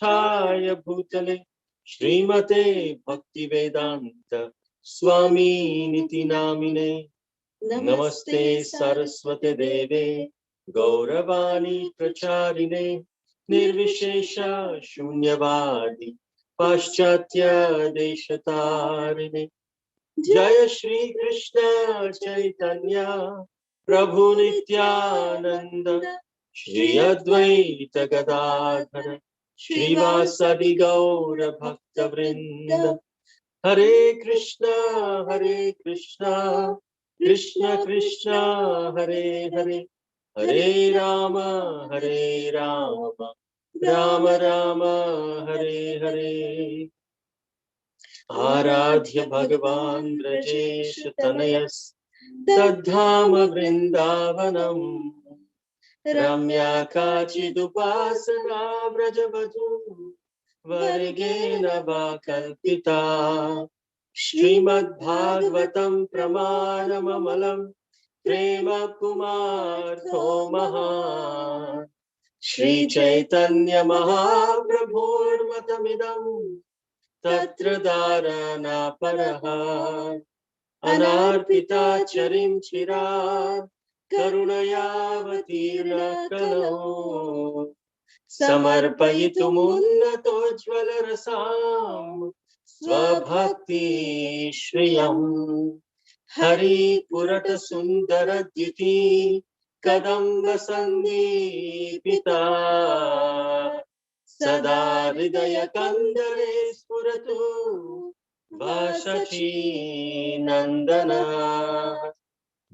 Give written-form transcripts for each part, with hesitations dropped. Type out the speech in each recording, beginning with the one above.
Pratisthaya Bhutale Srimate Bhaktivedanta Swami Niti Namine Namaste Saraswate Deve Gauravani Pracharine Nirvishesha Shunyavadi Paschatya Deshatarine Jaya Shri Krishna Chaitanya Prabhu Nityananda Shri Advaita Gadadhara Shrivasadi Gaura Bhakta Vrinda Hare Krishna Krishna Krishna Hare Hare Hare Rama Rama Rama Hare Hare Aradhya Bhagavan Brajesh Tanayas Tadhama Vrindavanam Ramya Kachidupasana Vrajavadu Vargena Vakalpita Srimad Bhagavatam Pramanamamalam Prema Pumartho Maha Shri Chaitanya Mahaprabhur Matamidam Tatra Dharana Paraha Anarpita Charim Chirad Karunayavatirna Kalo Samarpayitum Rasam Swabhakti Shriyam Hari Purata Sundara Dyuti Kadamba Sandipita Sada Hridaya Kandare Spuratu Vasachi Nandana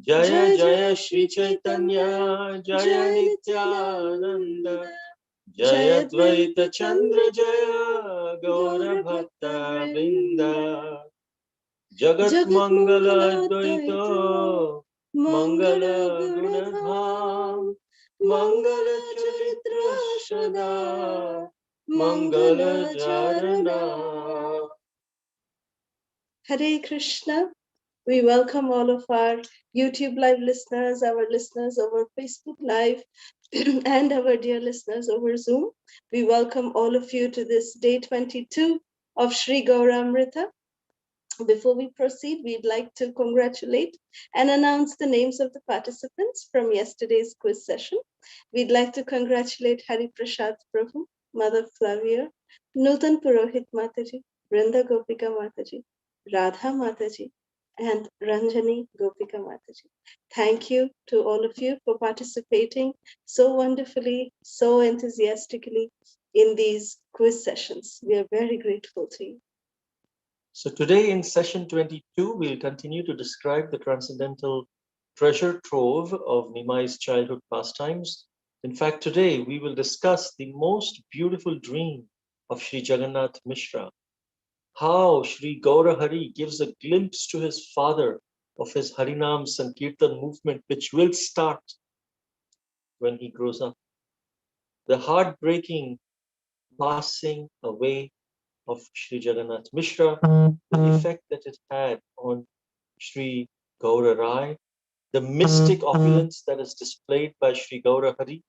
Jaya Jaya Shri Chaitanya Jaya Nityananda Jaya Dvaita Chandra Jaya Gaura Bhakta Vrinda Jagat Mangala Dvaita Mangala Gunadham Mangala Charitra Sada Mangala Jarana. Hare Krishna. We welcome all of our YouTube live listeners, our listeners over Facebook Live, and our dear listeners over Zoom. We welcome all of you to this day 22 of Sri Gauramrita. Before we proceed, we'd like to congratulate and announce the names of the participants from yesterday's quiz session. We'd like to congratulate Hari Prasad Prabhu, Mother Flavia, Nutan Purohit Mataji, Brinda Gopika Mataji, Radha Mataji, and Ranjani Gopika Mataji. Thank you to all of you for participating so wonderfully, so enthusiastically in these quiz sessions. We are very grateful to you. So today in session 22, we'll continue to describe the transcendental treasure trove of Nimai's childhood pastimes. In fact, today we will discuss the most beautiful dream of Sri Jagannath Mishra, how Sri Gaura Hari gives a glimpse to his father of his Harinam Sankirtan movement, which will start when he grows up. The heartbreaking passing away of Sri Jagannath Mishra, the effect that it had on Sri Gaura Raya, the mystic opulence that is displayed by Sri Gaura Hari,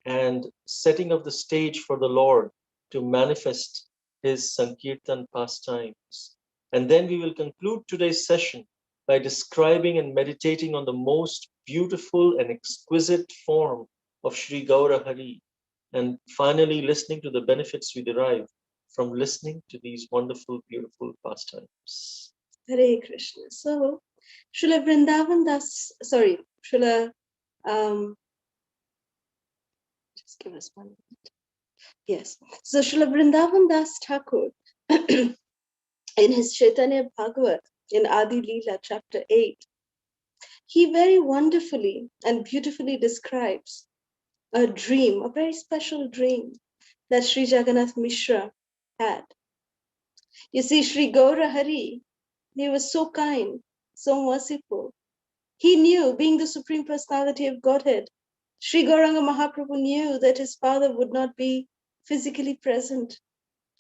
and setting of the stage for the Lord to manifest his Sankirtan pastimes. And then we will conclude today's session by describing and meditating on the most beautiful and exquisite form of Sri Gaura Hari, and finally listening to the benefits we derive from listening to these wonderful, beautiful pastimes. Hare Krishna. So, Srila Vrindavan Das, Srila, just give us 1 minute. Yes. So, Srila Vrindavan Das Thakur, in his Chaitanya Bhagavat, in Adi Leela, chapter 8, he very wonderfully and beautifully describes a dream, a very special dream that Sri Jagannath Mishra had. You see, Sri Gaura Hari, he was so kind, so merciful. He knew, being the Supreme Personality of Godhead, Sri Gauranga Mahaprabhu knew that his father would not be physically present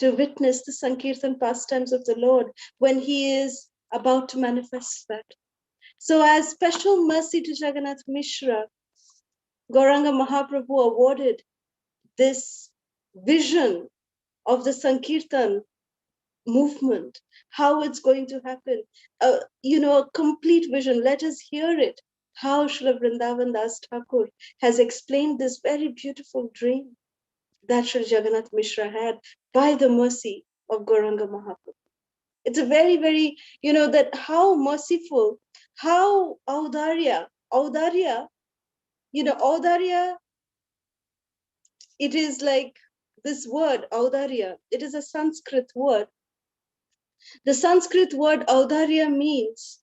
to witness the Sankirtan pastimes of the Lord when he is about to manifest that. So as special mercy to Jagannath Mishra, Gauranga Mahaprabhu awarded this vision of the Sankirtan movement, how it's going to happen, a complete vision. Let us hear it, how Srila Vrindavan Das Thakur has explained this very beautiful dream that Sri Jagannath Mishra had by the mercy of Gauranga Mahaprabhu. It's a very, very, that how merciful, how audarya, audarya, it is like this word, audarya, it is a Sanskrit word. The Sanskrit word audarya means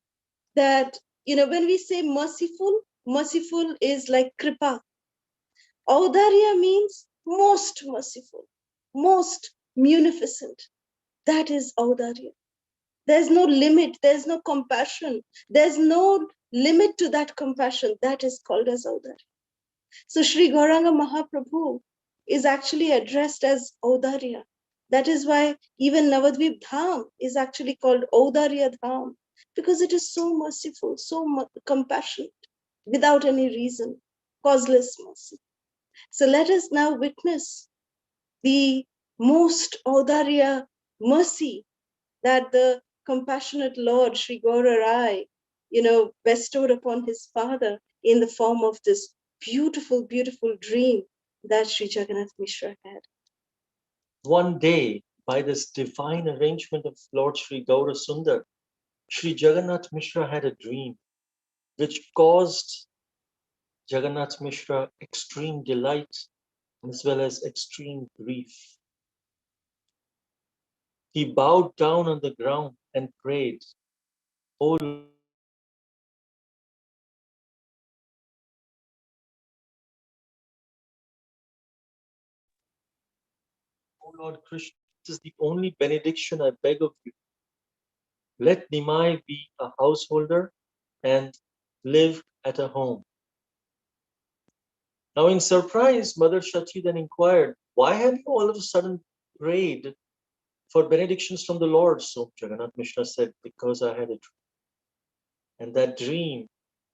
that, when we say merciful, merciful is like kripa. Audarya means most merciful, most munificent. That is audarya. There's no limit, there's no compassion, there's no limit to that compassion. That is called as audarya. So Sri Gauranga Mahaprabhu is actually addressed as audarya. That is why even Navadvip Dham is actually called Audarya Dham, because it is so merciful, so compassionate, without any reason, causeless mercy. So let us now witness the most Audarya mercy that the compassionate Lord Sri Gaura Rai, bestowed upon his father in the form of this beautiful, beautiful dream that Sri Jagannath Mishra had. One day, by this divine arrangement of Lord Sri Gaura Sundar, Sri Jagannath Mishra had a dream which caused Jagannath Mishra extreme delight as well as extreme grief. He bowed down on the ground and prayed, "O Lord Krishna, this is the only benediction I beg of you. Let Nimai be a householder and live at a home." Now, in surprise, Mother Shachi then inquired, "Why have you all of a sudden prayed for benedictions from the Lord?" So Jagannath Mishra said, "Because I had a dream. And that dream,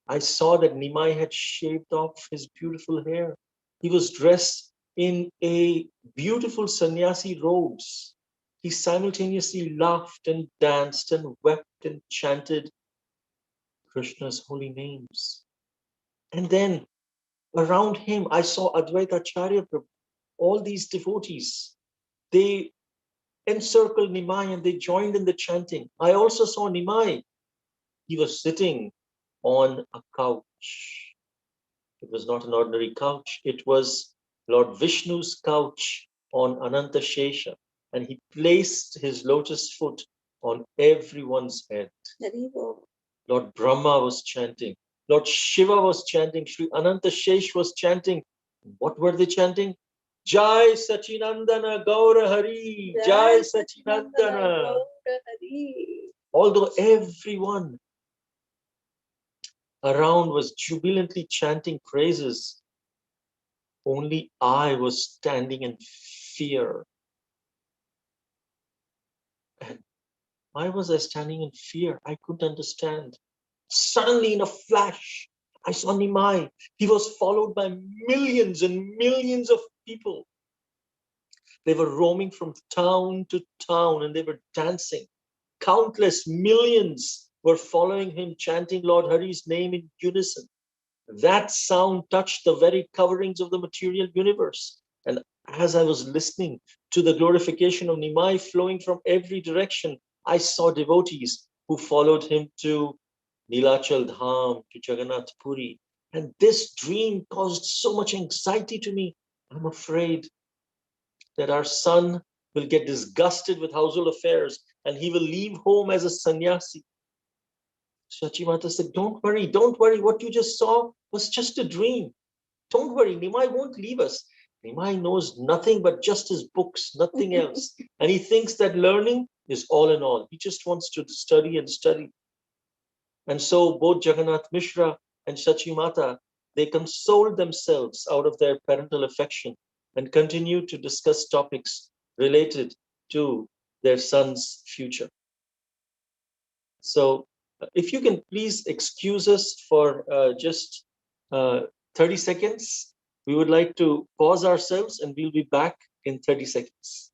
I saw that Nimai had shaved off his beautiful hair. He was dressed in a beautiful sannyasi robes. He simultaneously laughed and danced and wept and chanted Krishna's holy names. And then around him, I saw Advaita Acharya Prabhu. All these devotees, they encircled Nimai and they joined in the chanting. I also saw Nimai. He was sitting on a couch. It was not an ordinary couch. It was Lord Vishnu's couch on Ananta Shesha. And he placed his lotus foot on everyone's head. Lord Brahma was chanting. Lord Shiva was chanting. Sri Ananta Shesh was chanting. What were they chanting? Jai Sachinandana Gaura Hari. Jai Sachinandana Gaura Hari. Although everyone around was jubilantly chanting praises, only I was standing in fear. And why was I standing in fear? I couldn't understand. Suddenly, in a flash, I saw Nimai. He was followed by millions and millions of people. They were roaming from town to town and they were dancing. Countless millions were following him, chanting Lord Hari's name in unison. That sound touched the very coverings of the material universe. And as I was listening to the glorification of Nimai flowing from every direction, I saw devotees who followed him to Nilachal Dham, to Jagannath Puri. And this dream caused so much anxiety to me. I'm afraid that our son will get disgusted with household affairs and he will leave home as a sannyasi. Shachi Mata said, don't worry. What you just saw was just a dream. Don't worry, Nimai won't leave us. Nimai knows nothing but just his books, nothing else. And he thinks that learning is all in all. He just wants to study and study. And so both Jagannath Mishra and Shachi Mata, they consoled themselves out of their parental affection and continued to discuss topics related to their son's future. So if you can please excuse us for just 30 seconds, we would like to pause ourselves and we'll be back in 30 seconds.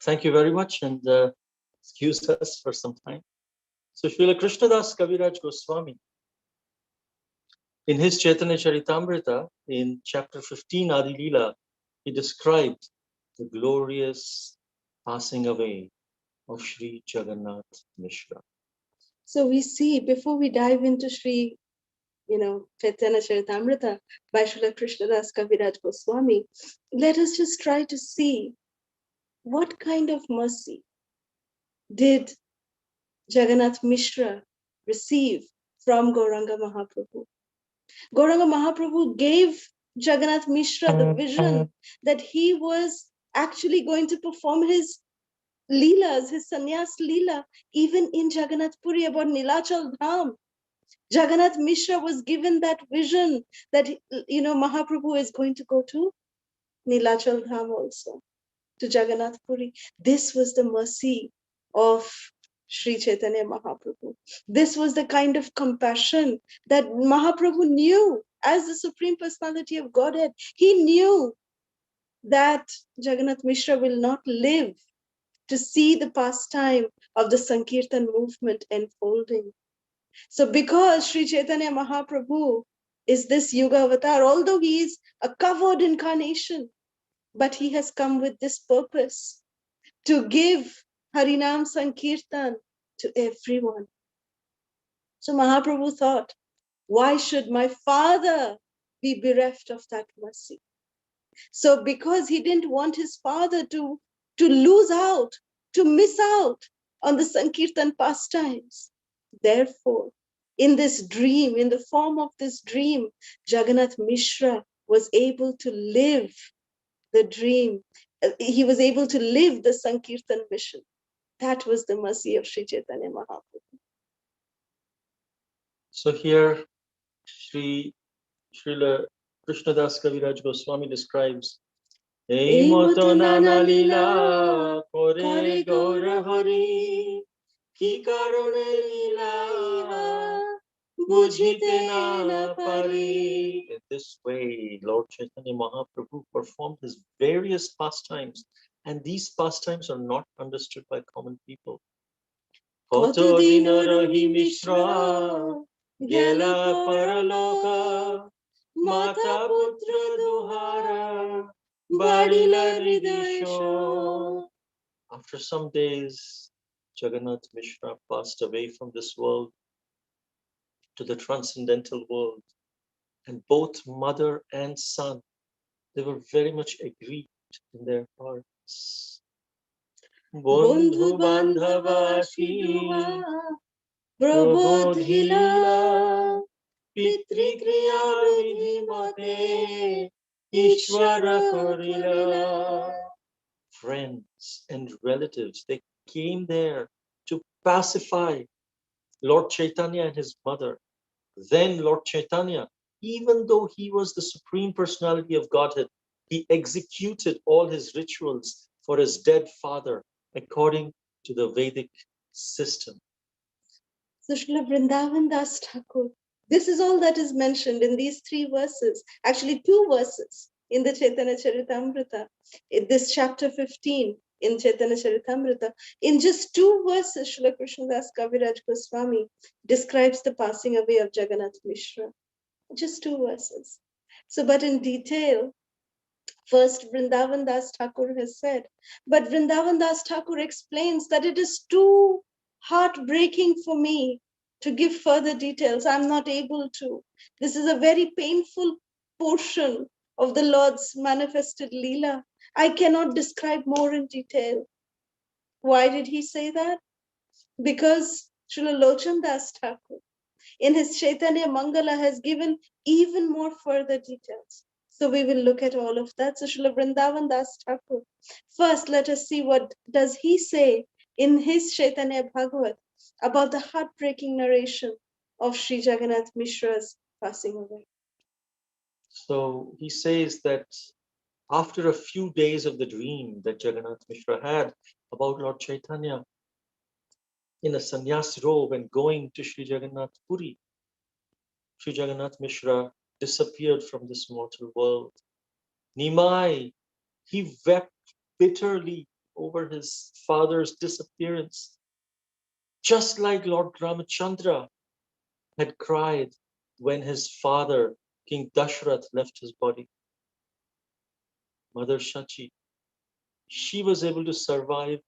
Thank you very much, and excuse us for some time. So Srila Krishnadas Kaviraj Goswami, in his Chaitanya Charitamrita, in chapter 15, Adi Leela, he described the glorious passing away of Sri Jagannath Mishra. So we see, before we dive into Sri, Chaitanya Charitamrita by Srila Krishnadas Kaviraj Goswami, let us just try to see what kind of mercy did Jagannath Mishra receive from Gauranga Mahaprabhu. Gauranga Mahaprabhu gave Jagannath Mishra the vision that he was actually going to perform his Leelas, his sannyas Leela, even in Jagannath Puri about Nilachal Dham. Jagannath Mishra was given that vision that, Mahaprabhu is going to go to Nilachal Dham also, to Jagannath Puri. This was the mercy of Sri Chaitanya Mahaprabhu. This was the kind of compassion that Mahaprabhu knew as the Supreme Personality of Godhead. He knew that Jagannath Mishra will not live to see the pastime of the Sankirtan movement unfolding. So because Sri Chaitanya Mahaprabhu is this Yuga avatar, although he is a covered incarnation, but he has come with this purpose to give Harinam Sankirtan to everyone. So Mahaprabhu thought, why should my father be bereft of that mercy? So because he didn't want his father to lose out, to miss out on the Sankirtan pastimes, therefore, in this dream, in the form of this dream, Jagannath Mishra was able to live the dream. He was able to live the Sankirtan mission. That was the mercy of Sri Chaitanya Mahaprabhu. So here, Srila Krishnadas Kaviraj Goswami describes, Ei moto nana lila kore Gaura Hari, ki karone lila bujhite na pari. In this way, Lord Chaitanya Mahaprabhu performed his various pastimes, and these pastimes are not understood by common people. Koto dino rahi Mishra, gela paraloka, mata putra duhara, badila ridisho. After some days, Jagannath Mishra passed away from this world to the transcendental world, and both mother and son, they were very much aggrieved in their hearts. Bondhu bandhavashi Prabodhila Pitrikriya Vidhi Mate Ishvara Korila. Friends and relatives, they came there to pacify Lord Chaitanya and his mother. Then Lord Chaitanya, even though he was the Supreme Personality of Godhead, he executed all his rituals for his dead father according to the Vedic system. So Srila Vrindavan Das Thakur, this is all that is mentioned in these 3 verses, actually 2 verses in the Chaitanya Charitamrita, in this chapter 15 in Chaitanya Charitamrita. In just 2 verses, Srila Krishnadas Kaviraj Goswami describes the passing away of Jagannath Mishra. Just 2 verses. So, but in detail, first Vrindavan Das Thakur has said, but Vrindavan Das Thakur explains that it is too heartbreaking for me to give further details. I'm not able to. This is a very painful portion of the Lord's manifested Leela. I cannot describe more in detail. Why did he say that? Because Srila Lochan Das Thakur in his Chaitanya Mangala has given even more further details. So we will look at all of that. So Srila Vrindavan Das Thakur. First, let us see what does he say in his Chaitanya Bhagavat about the heartbreaking narration of Sri Jagannath Mishra's passing away. So he says that after a few days of the dream that Jagannath Mishra had about Lord Chaitanya in a sannyas robe and going to Sri Jagannath Puri, Sri Jagannath Mishra disappeared from this mortal world. Nimai, he wept bitterly over his father's disappearance, just like Lord Ramachandra had cried when his father, King Dashrath, left his body. Mother Shachi, she was able to survive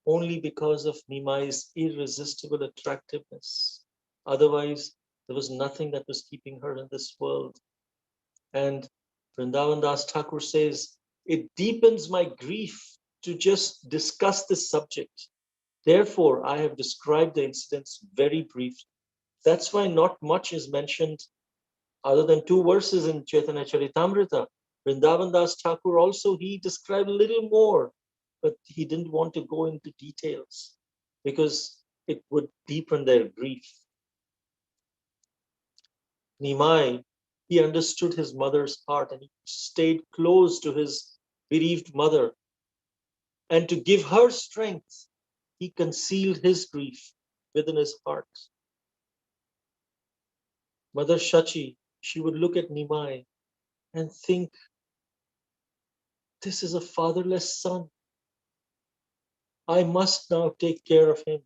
only because of Nimai's irresistible attractiveness. Otherwise, there was nothing that was keeping her in this world. And Vrindavan Das Thakur says, it deepens my grief to just discuss this subject. Therefore, I have described the incidents very briefly. That's why not much is mentioned other than 2 verses in Chaitanya Charitamrita. Vrindavan Das Thakur also, he described a little more, but he didn't want to go into details because it would deepen their grief. Nimai, he understood his mother's heart and he stayed close to his bereaved mother. And to give her strength, he concealed his grief within his heart. Mother Shachi, she would look at Nimai and think, this is a fatherless son. I must now take care of him.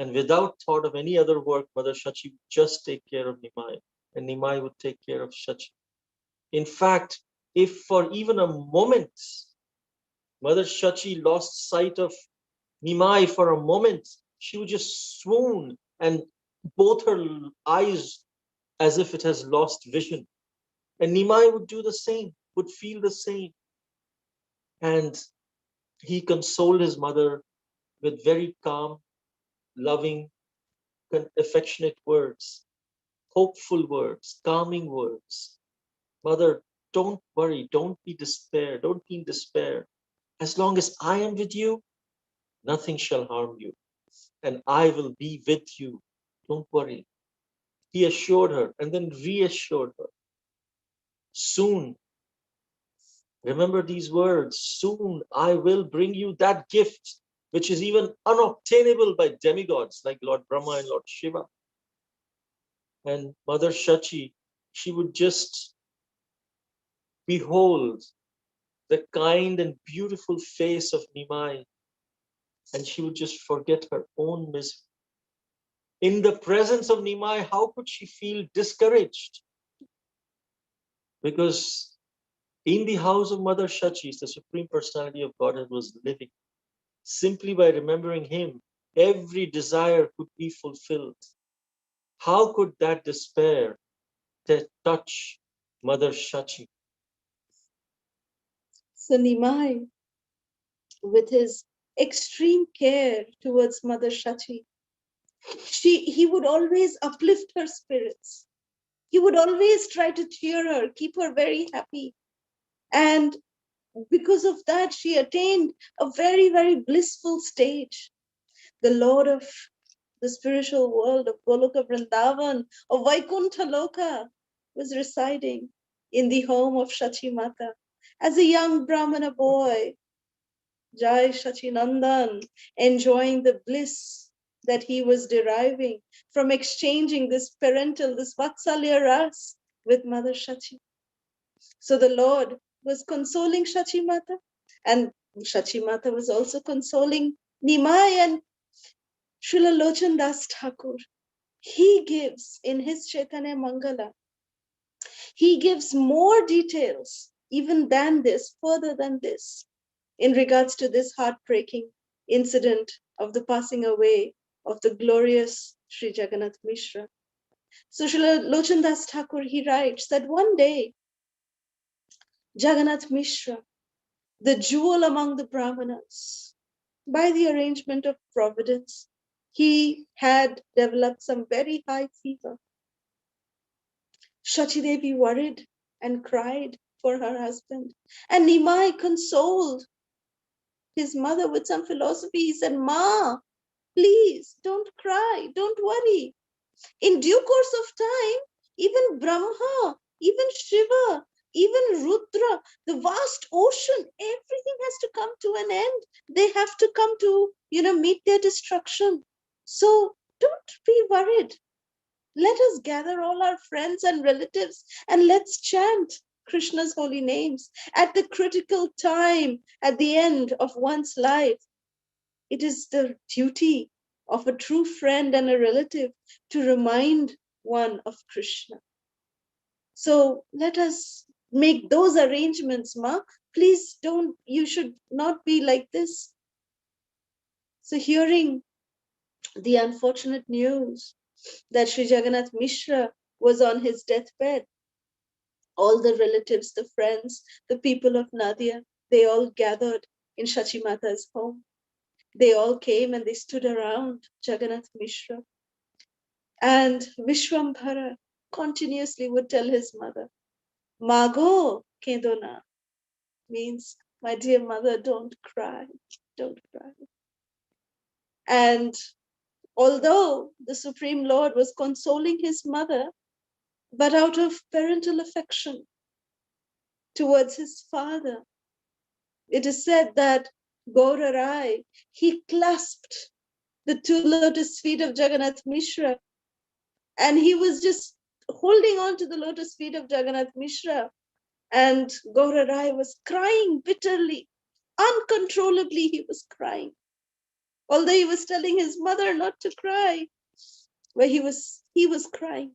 And without thought of any other work, Mother Shachi would just take care of Nimai, and Nimai would take care of Shachi. In fact, if for even a moment Mother Shachi lost sight of Nimai for a moment, she would just swoon, and both her eyes as if it has lost vision. And Nimai would do the same, would feel the same. And he consoled his mother with very calm, loving, affectionate words, hopeful words, calming words. Mother, don't worry, don't be despair, don't be in despair. As long as I am with you, nothing shall harm you, and I will be with you. Don't worry. He assured her and then reassured her. Soon, remember these words, soon I will bring you that gift which is even unobtainable by demigods like Lord Brahma and Lord Shiva. And Mother Shachi, she would just behold the kind and beautiful face of Nimai, and she would just forget her own misery. In the presence of Nimai, how could she feel discouraged? Because in the house of Mother Shachi, the Supreme Personality of Godhead was living. Simply by remembering him, every desire could be fulfilled. How could that despair touch Mother Shachi? So Nimai, with his extreme care towards Mother Shachi, he would always uplift her spirits. He would always try to cheer her, keep her very happy. And because of that, she attained a very, very blissful stage. The Lord of the spiritual world of Goloka Vrindavan, of Vaikuntha Loka, was residing in the home of Shachi Mata as a young Brahmana boy. Jai Shachinandan, enjoying the bliss that he was deriving from exchanging this parental, this Vatsalya Ras with Mother Shachi. So the Lord was consoling Shachi Mata, and Shachi Mata was also consoling Nimai. And Srila Lochan Das Thakur, he gives in his Chaitanya Mangala, he gives more details even than this, further than this, in regards to this heartbreaking incident of the passing away of the glorious Sri Jagannath Mishra. So Srila Lochan Das Thakur, he writes that one day, Jagannath Mishra, the jewel among the Brahmanas, by the arrangement of providence, he had developed some very high fever. Shachi Devi worried and cried for her husband. And Nimai consoled his mother with some philosophy. He said, Ma, please don't cry, don't worry. In due course of time, even Brahma, even Shiva, even Rudra, the vast ocean, everything has to come to an end. They have to come to, meet their destruction. So don't be worried. Let us gather all our friends and relatives and let's chant Krishna's holy names at the critical time at the end of one's life. It is the duty of a true friend and a relative to remind one of Krishna. So let us make those arrangements, Ma. Please don't, you should not be like this. So hearing the unfortunate news that Sri Jagannath Mishra was on his deathbed, all the relatives, the friends, the people of Nadia, they all gathered in Shachi Mata's home. They all came and they stood around Jagannath Mishra. And Vishwambhara continuously would tell his mother, Mago Kedona, means, my dear mother, don't cry, don't cry. And although the Supreme Lord was consoling his mother, but out of parental affection towards his father, it is said that Gaura, he clasped the two lotus feet of Jagannath Mishra, and he was just holding on to the lotus feet of Jagannath Mishra, and Gaura was crying bitterly, uncontrollably he was crying. Although he was telling his mother not to cry, but he was crying.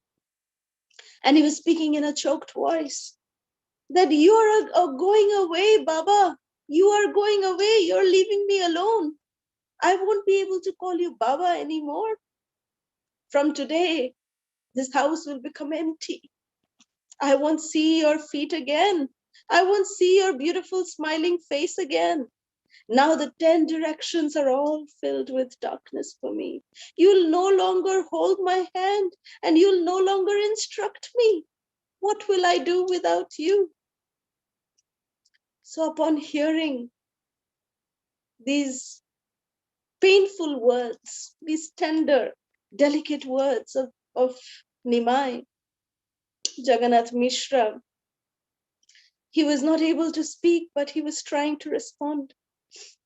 And he was speaking in a choked voice that you are going away, Baba. You are going away. You're leaving me alone. I won't be able to call you Baba anymore. From today, this house will become empty. I won't see your feet again. I won't see your beautiful smiling face again. Now the 10 directions are all filled with darkness for me. You'll no longer hold my hand and you'll no longer instruct me. What will I do without you? So upon hearing these painful words, these tender, delicate words of Nimai, Jagannath Mishra, he was not able to speak, but he was trying to respond.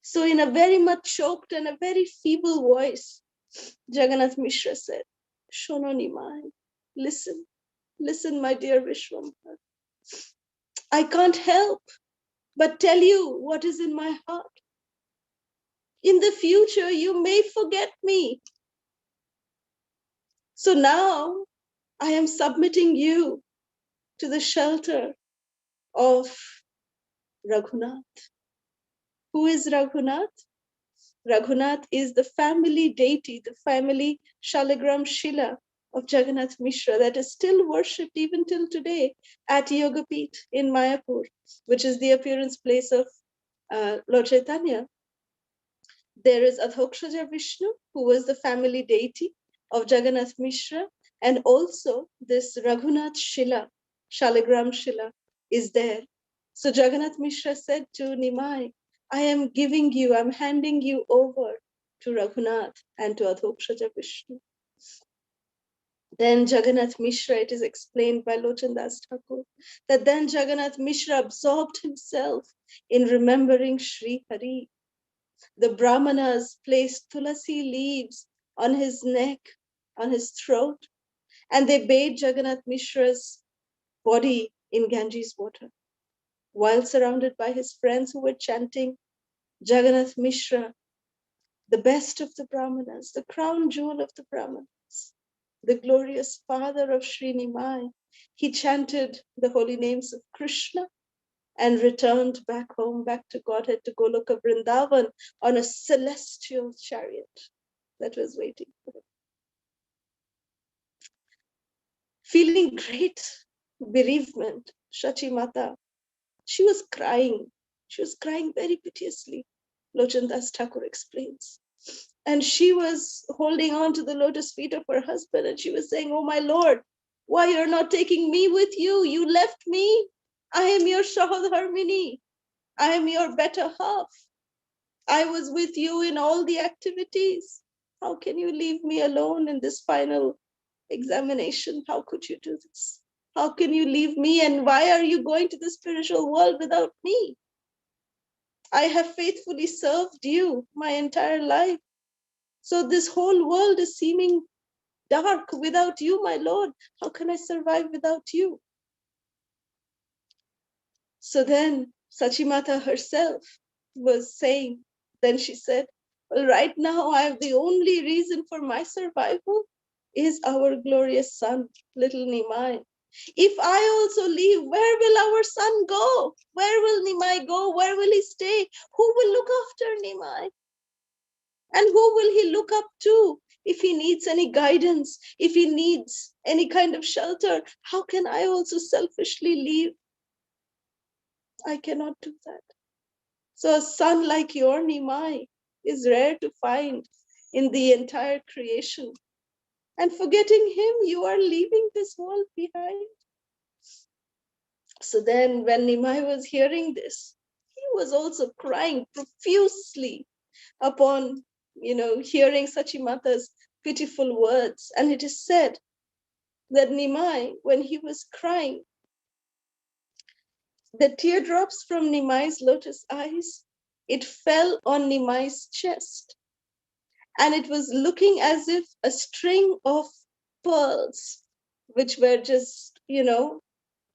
So in a very much choked and a very feeble voice, Jagannath Mishra said, Shono Nimai, listen, listen, my dear Vishwambhara. I can't help but tell you what is in my heart. In the future, you may forget me. So now I am submitting you to the shelter of Raghunath. Who is Raghunath? Raghunath is the family deity, the family Shalagram Shila of Jagannath Mishra that is still worshipped even till today at Yogapith in Mayapur, which is the appearance place of Lord Chaitanya. There is Adhokshaja Vishnu, who was the family deity of Jagannath Mishra, and also this Raghunath Shila, Shalagram Shila, is there. So Jagannath Mishra said to Nimai, I am giving you, I'm handing you over to Raghunath and to Adhokshaja Vishnu. Then Jagannath Mishra, it is explained by Lochandas Thakur, that then Jagannath Mishra absorbed himself in remembering Sri Hari. The Brahmanas placed tulasi leaves on his neck, on his throat, and they bathed Jagannath Mishra's body in Ganges water, while surrounded by his friends who were chanting Jagannath Mishra, the best of the Brahmanas, the crown jewel of the Brahmanas, the glorious father of Sri Nimai. He chanted the holy names of Krishna and returned back home, back to Godhead, to Goloka Vrindavan on a celestial chariot that was waiting for him. Feeling great bereavement, Shachi Mata, she was crying. She was crying very piteously, Lochandas Thakur explains. And she was holding on to the lotus feet of her husband and she was saying, oh my Lord, why you're not taking me with you? You left me. I am your Shahadharmini. I am your better half. I was with you in all the activities. How can you leave me alone in this final examination? How could you do this? How can you leave me? And why are you going to the spiritual world without me? I have faithfully served you my entire life. So this whole world is seeming dark without you, my Lord. How can I survive without you? So then Sachimata herself was saying, then she said, well, right now I have the only reason for my survival is our glorious son, little Nimai. If I also leave, where will our son go? Where will Nimai go? Where will he stay? Who will look after Nimai? And who will he look up to if he needs any guidance, if he needs any kind of shelter? How can I also selfishly leave? I cannot do that. So a son like your Nimai is rare to find in the entire creation. And forgetting him, you are leaving this world behind. So then when Nimai was hearing this, he was also crying profusely upon, hearing Sachimata's pitiful words. And it is said that Nimai, when he was crying, the teardrops from Nimai's lotus eyes, it fell on Nimai's chest. And it was looking as if a string of pearls, which were just,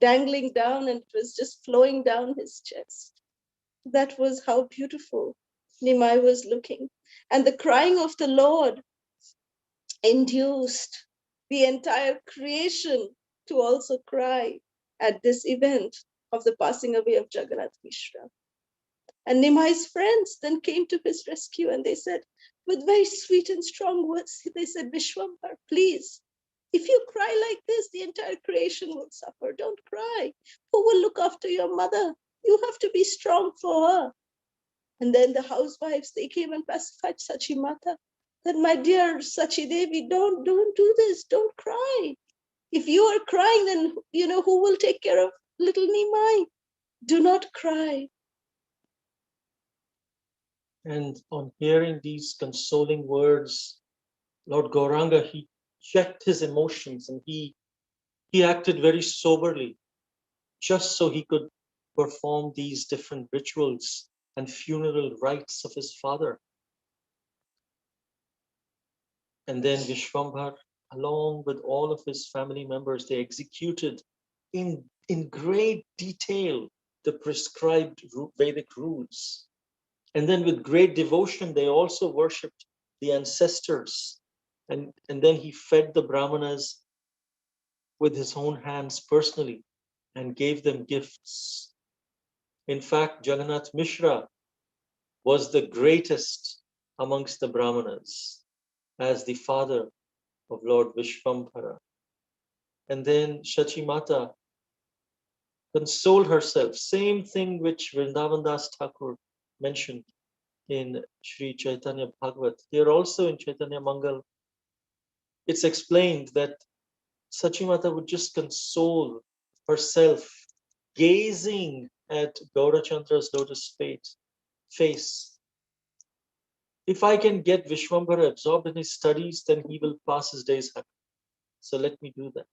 dangling down, and it was just flowing down his chest. That was how beautiful Nimai was looking. And the crying of the Lord induced the entire creation to also cry at this event of the passing away of Jagannath Mishra. And Nimai's friends then came to his rescue, and they said, with very sweet and strong words, they said, Vishwambar, please, if you cry like this, the entire creation will suffer. Don't cry. Who will look after your mother? You have to be strong for her. And then the housewives, they came and pacified Sachimata, that my dear Sachi Devi, don't do this, don't cry. If you are crying, then, who will take care of little Nimai? Do not cry. And on hearing these consoling words, Lord Gauranga, he checked his emotions and he acted very soberly, just so he could perform these different rituals and funeral rites of his father. And then Vishwambhar, along with all of his family members, they executed in great detail the prescribed Vedic rules. And then with great devotion, they also worshipped the ancestors. And then he fed the Brahmanas with his own hands personally and gave them gifts. In fact, Jagannath Mishra was the greatest amongst the Brahmanas as the father of Lord Vishwambhara. And then Shachimata consoled herself, same thing which Vrindavan Das Thakur mentioned in Sri Chaitanya Bhagavat. Here also in Chaitanya Mangal, it's explained that Sachimata would just console herself, gazing at Gaurachandra's lotus face. If I can get Vishwambhara absorbed in his studies, then he will pass his days happy. So let me do that.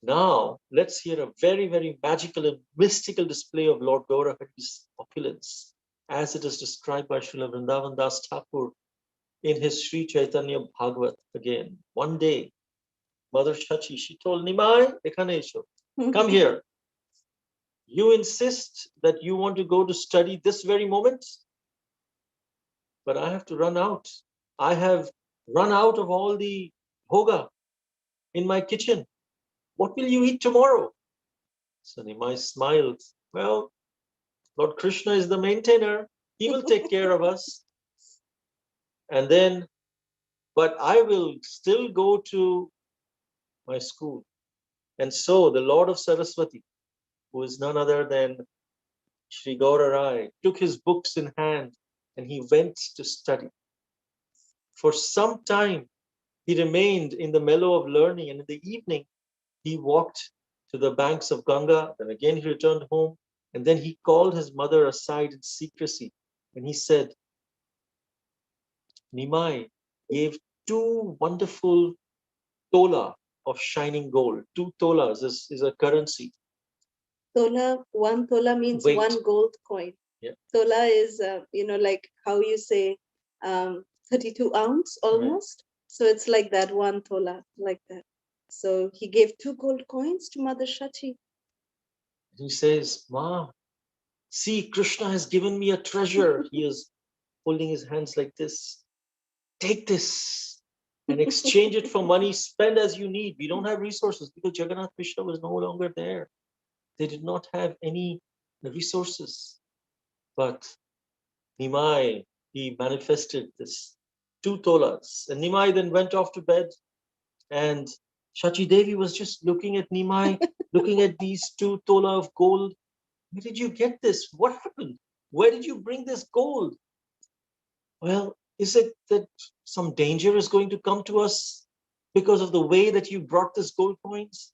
Now, let's hear a very, very magical and mystical display of Lord Gaurahari's opulence, as it is described by Srila Vrindavan Das Thakur in his Sri Chaitanya Bhagavat again. One day, Mother Shachi, she told Nimai, come here. You insist that you want to go to study this very moment, but I have to run out. I have run out of all the bhoga in my kitchen. What will you eat tomorrow? So Nimai smiled. Well, Lord Krishna is the maintainer. He will take care of us. And then, but I will still go to my school. And so the Lord of Saraswati, who is none other than Sri Gaura Rai, took his books in hand and he went to study. For some time, he remained in the mellow of learning, and in the evening, he walked to the banks of Ganga. Then again, he returned home, and then he called his mother aside in secrecy, and he said, Nimai gave two wonderful tola of shining gold. 2 tolas is a currency. Tola, 1 tola means Weight. 1 gold coin. Yeah. Tola is, like how you say 32 ounce almost. Right. So it's like that, 1 tola, like that. So he gave 2 gold coins to Mother Shachi. He says, Ma, see, Krishna has given me a treasure. He is holding his hands like this. Take this and exchange it for money. Spend as you need. We don't have resources because Jagannath Mishra was no longer there. They did not have any resources. But Nimai, he manifested this 2 tolas. And Nimai then went off to bed. And Shachi Devi was just looking at Nimai, looking at these 2 tola of gold. Where did you get this? What happened? Where did you bring this gold? Well, is it that some danger is going to come to us because of the way that you brought this gold coins?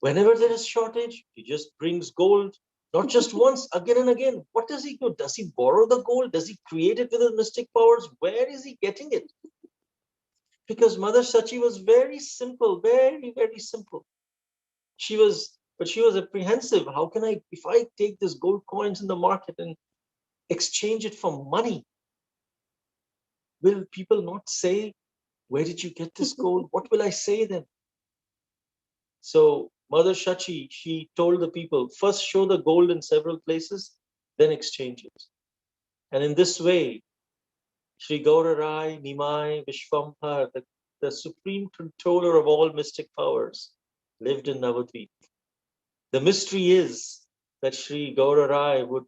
Whenever there is shortage, he just brings gold, not just once, again and again. What does he do? Does he borrow the gold? Does he create it with his mystic powers? Where is he getting it? Because Mother Sachi was very simple, very, very simple. She was apprehensive. How can I, if I take this gold coins in the market and exchange it for money, will people not say, where did you get this gold? What will I say then? So Mother Shachi, she told the people, first show the gold in several places, then exchange it. And in this way, Sri Gaura Rai, Nimai, Vishwambhar, the supreme controller of all mystic powers, lived in Navadvip. The mystery is that Sri Gaura Rai would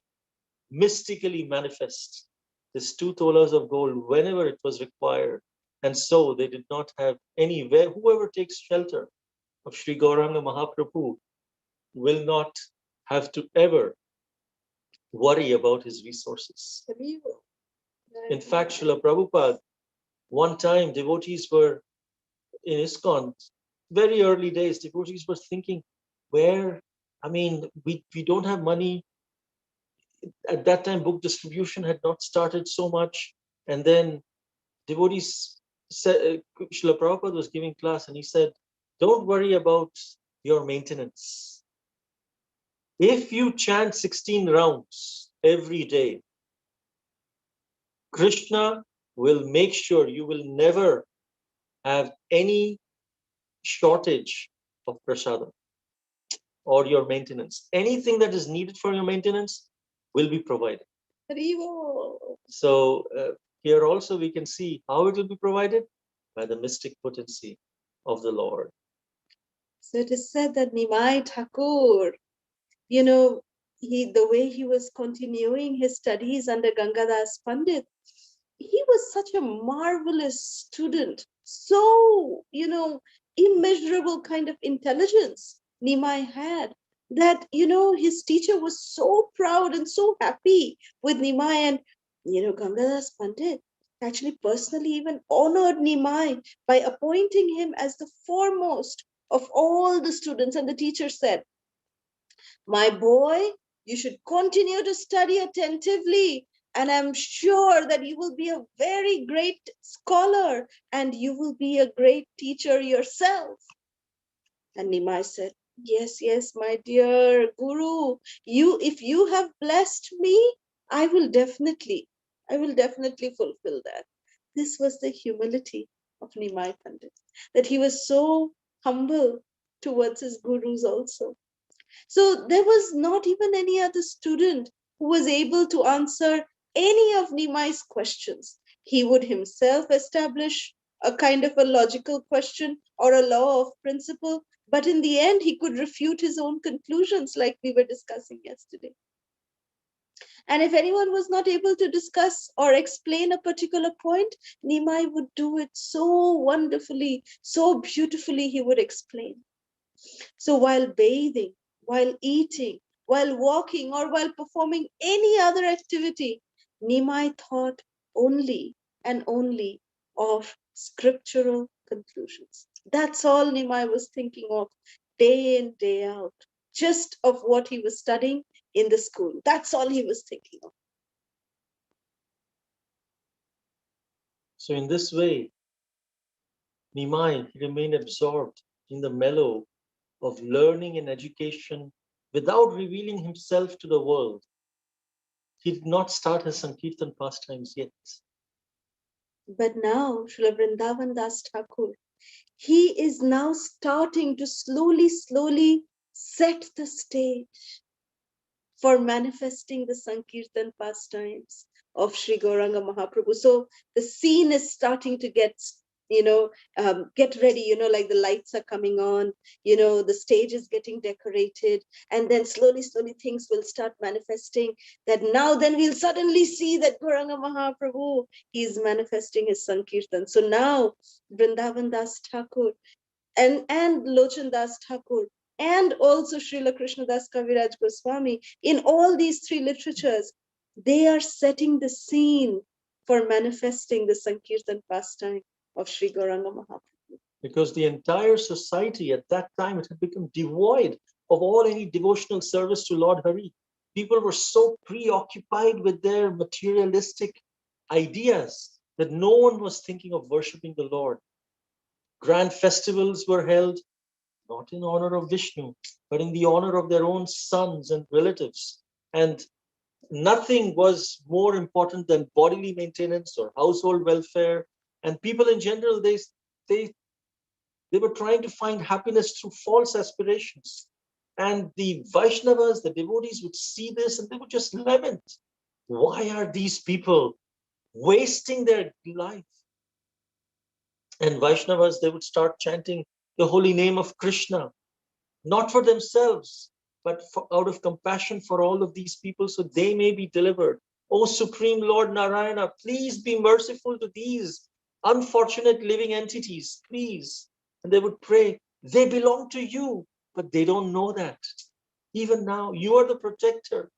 mystically manifest this 2 tolas of gold whenever it was required. And so they did not have anywhere. Whoever takes shelter of Sri Gauranga Mahaprabhu will not have to ever worry about his resources. In fact, Srila Prabhupada, one time devotees were in ISKCON, very early days, devotees were thinking, where, I mean, we don't have money. At that time, book distribution had not started so much. And then devotees said, Srila Prabhupada was giving class and he said, don't worry about your maintenance. If you chant 16 rounds every day, Krishna will make sure you will never have any shortage of prasadam or your maintenance. Anything that is needed for your maintenance will be provided. So here also we can see how it will be provided by the mystic potency of the Lord. So it is said that Nimai Thakur, the way he was continuing his studies under Gangadas Pandit, he was such a marvelous student, so, immeasurable kind of intelligence Nimai had, that, his teacher was so proud and so happy with Nimai. And, Gangadas Pandit actually personally even honored Nimai by appointing him as the foremost of all the students. And the teacher said, my boy, you should continue to study attentively, and I'm sure that you will be a very great scholar and you will be a great teacher yourself. And Nimai said, yes, my dear Guru, if you have blessed me, I will definitely fulfill that. This was the humility of Nimai Pandit, that he was so humble towards his gurus also. So there was not even any other student who was able to answer any of Nimai's questions. He would himself establish a kind of a logical question or a law of principle, but in the end, he could refute his own conclusions, like we were discussing yesterday. And if anyone was not able to discuss or explain a particular point, Nimai would do it so wonderfully, so beautifully, he would explain. So while bathing, while eating, while walking, or while performing any other activity, Nimai thought only and only of scriptural conclusions. That's all Nimai was thinking of day in, day out, just of what he was studying in the school. That's all he was thinking of. So in this way, Nimai remained absorbed in the mellow of learning and education without revealing himself to the world. He did not start his Sankirtan pastimes yet. But now, Srila Vrindavan Das Thakur, he is now starting to slowly set the stage for manifesting the Sankirtan pastimes of Sri Gauranga Mahaprabhu. So the scene is starting to get ready, like the lights are coming on, the stage is getting decorated, and then slowly, slowly things will start manifesting. That now then we'll suddenly see that Gauranga Mahaprabhu, he is manifesting his Sankirtan. So now Vrindavan Das Thakur and Lochan Das Thakur and also Srila Krishnadas Kaviraj Goswami, in all these three literatures, they are setting the scene for manifesting the Sankirtan pastime of Sri Gauranga Mahaprabhu. Because the entire society at that time, it had become devoid of all any devotional service to Lord Hari. People were so preoccupied with their materialistic ideas that no one was thinking of worshipping the Lord. Grand festivals were held, not in honor of Vishnu, but in the honor of their own sons and relatives. And nothing was more important than bodily maintenance or household welfare. And people in general, they were trying to find happiness through false aspirations. And the Vaishnavas, the devotees, would see this and they would just lament. Why are these people wasting their life? And Vaishnavas, they would start chanting the holy name of Krishna, not for themselves, but out of compassion for all of these people, so they may be delivered. O Supreme Lord Narayana, please be merciful to these unfortunate living entities, please. And they would pray, they belong to you, but they don't know that. Even now, you are the protector.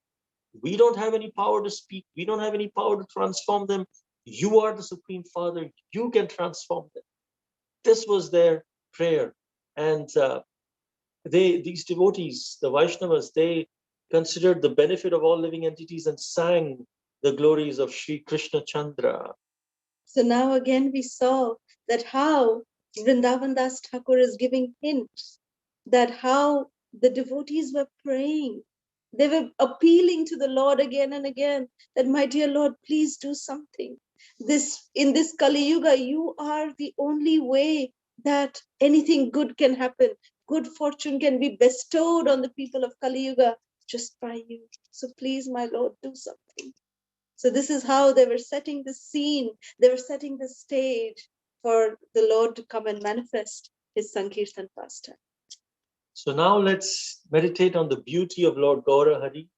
We don't have any power to speak. We don't have any power to transform them. You are the Supreme Father. You can transform them. This was their prayer. And these devotees, the Vaishnavas, they considered the benefit of all living entities and sang the glories of Sri Krishna Chandra. So now again we saw that how Vrindavan Das Thakur is giving hints that how the devotees were praying. They were appealing to the Lord again and again that, my dear Lord, please do something. In this Kali Yuga, you are the only way that anything good can happen. Good fortune can be bestowed on the people of Kali Yuga just by you. So please, my Lord, do something. So this is how they were setting the scene. They were setting the stage for the Lord to come and manifest his Sankirtan pastime. So now let's meditate on the beauty of Lord Gaura Hari,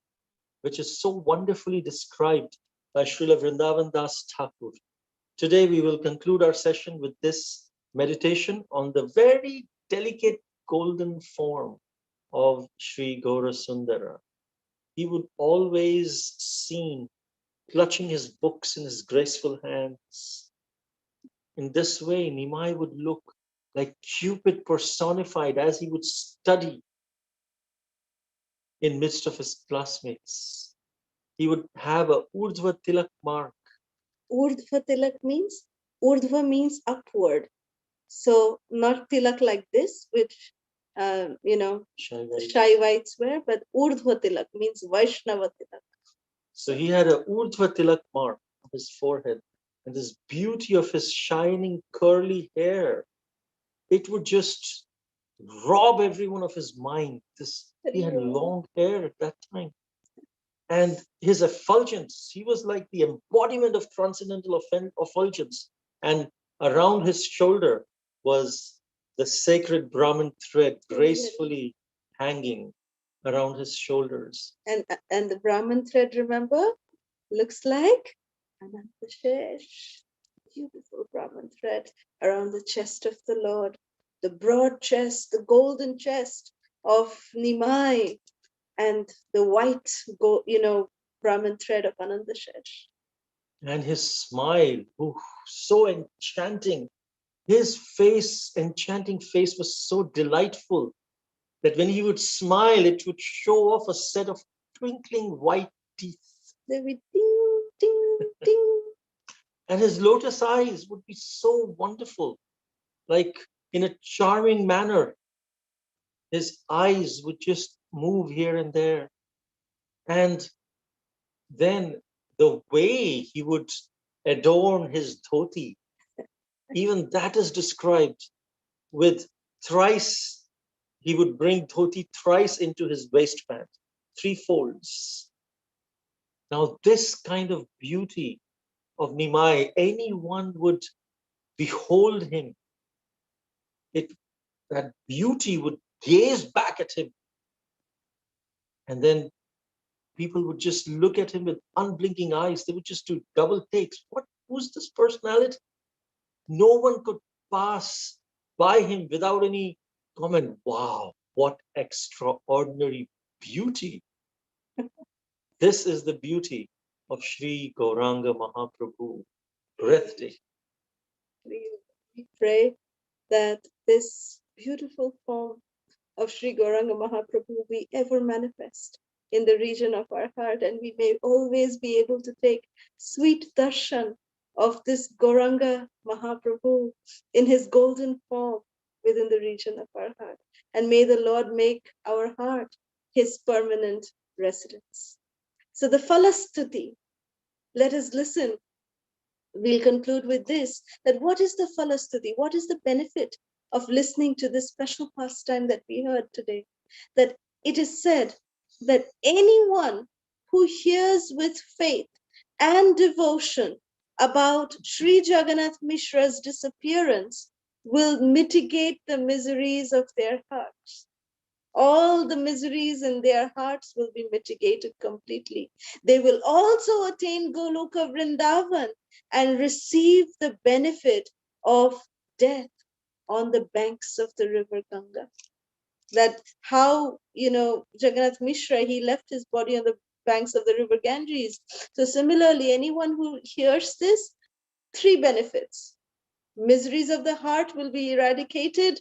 which is so wonderfully described by Srila Vrindavan Das Thakur. Today we will conclude our session with this meditation on the very delicate golden form of Sri Gaura Sundara. He would always seen clutching his books in his graceful hands. In this way, Nimai would look like Cupid personified as he would study in midst of his classmates. He would have a Urdhva Tilak mark. Urdhva Tilak means upward. So not tilak like this, which Shaivites wear, but Urdhva Tilak means Vaishnava Tilak. So he had a Urdhva Tilak mark on his forehead, and this beauty of his shining curly hair, it would just rob everyone of his mind. He had long hair at that time. And his effulgence, he was like the embodiment of transcendental effulgence. And around his shoulder was the sacred Brahman thread gracefully hanging around his shoulders. And the Brahman thread, remember, looks like Anantashesh. Beautiful Brahman thread around the chest of the Lord. The broad chest, the golden chest of Nimai, and the white, Brahman thread of Anandashesh. And his smile, so enchanting. His face, enchanting face, was so delightful that when he would smile, it would show off a set of twinkling white teeth. They would ding, ding, ding. And his lotus eyes would be so wonderful, like in a charming manner. His eyes would just move here and there. And then the way he would adorn his dhoti, even that is described with thrice, He would bring dhoti thrice into his waistband, 3 folds. Now, this kind of beauty of Nimai, anyone would behold him. That beauty would gaze back at him. And then people would just look at him with unblinking eyes. They would just do double takes. Who's this personality? No one could pass by him without any comment. Wow, what extraordinary beauty. This is the beauty of Sri Gauranga Mahaprabhu. Breathtaking. We pray that this beautiful form of Sri Gauranga Mahaprabhu be ever manifest in the region of our heart, and we may always be able to take sweet darshan of this Gauranga Mahaprabhu in his golden form within the region of our heart. And may the Lord make our heart his permanent residence. So the Phala Stuti, let us listen. We'll conclude with this, that what is the Phala Stuti? What is the benefit of listening to this special pastime that we heard today? That it is said that anyone who hears with faith and devotion about Sri Jagannath Mishra's disappearance will mitigate the miseries of their hearts. All the miseries in their hearts will be mitigated completely. They will also attain Goloka Vrindavan and receive the benefit of death on the banks of the river Ganga. That how, Jagannath Mishra, he left his body on the banks of the river Ganges. So similarly, anyone who hears this, 3 benefits. Miseries of the heart will be eradicated,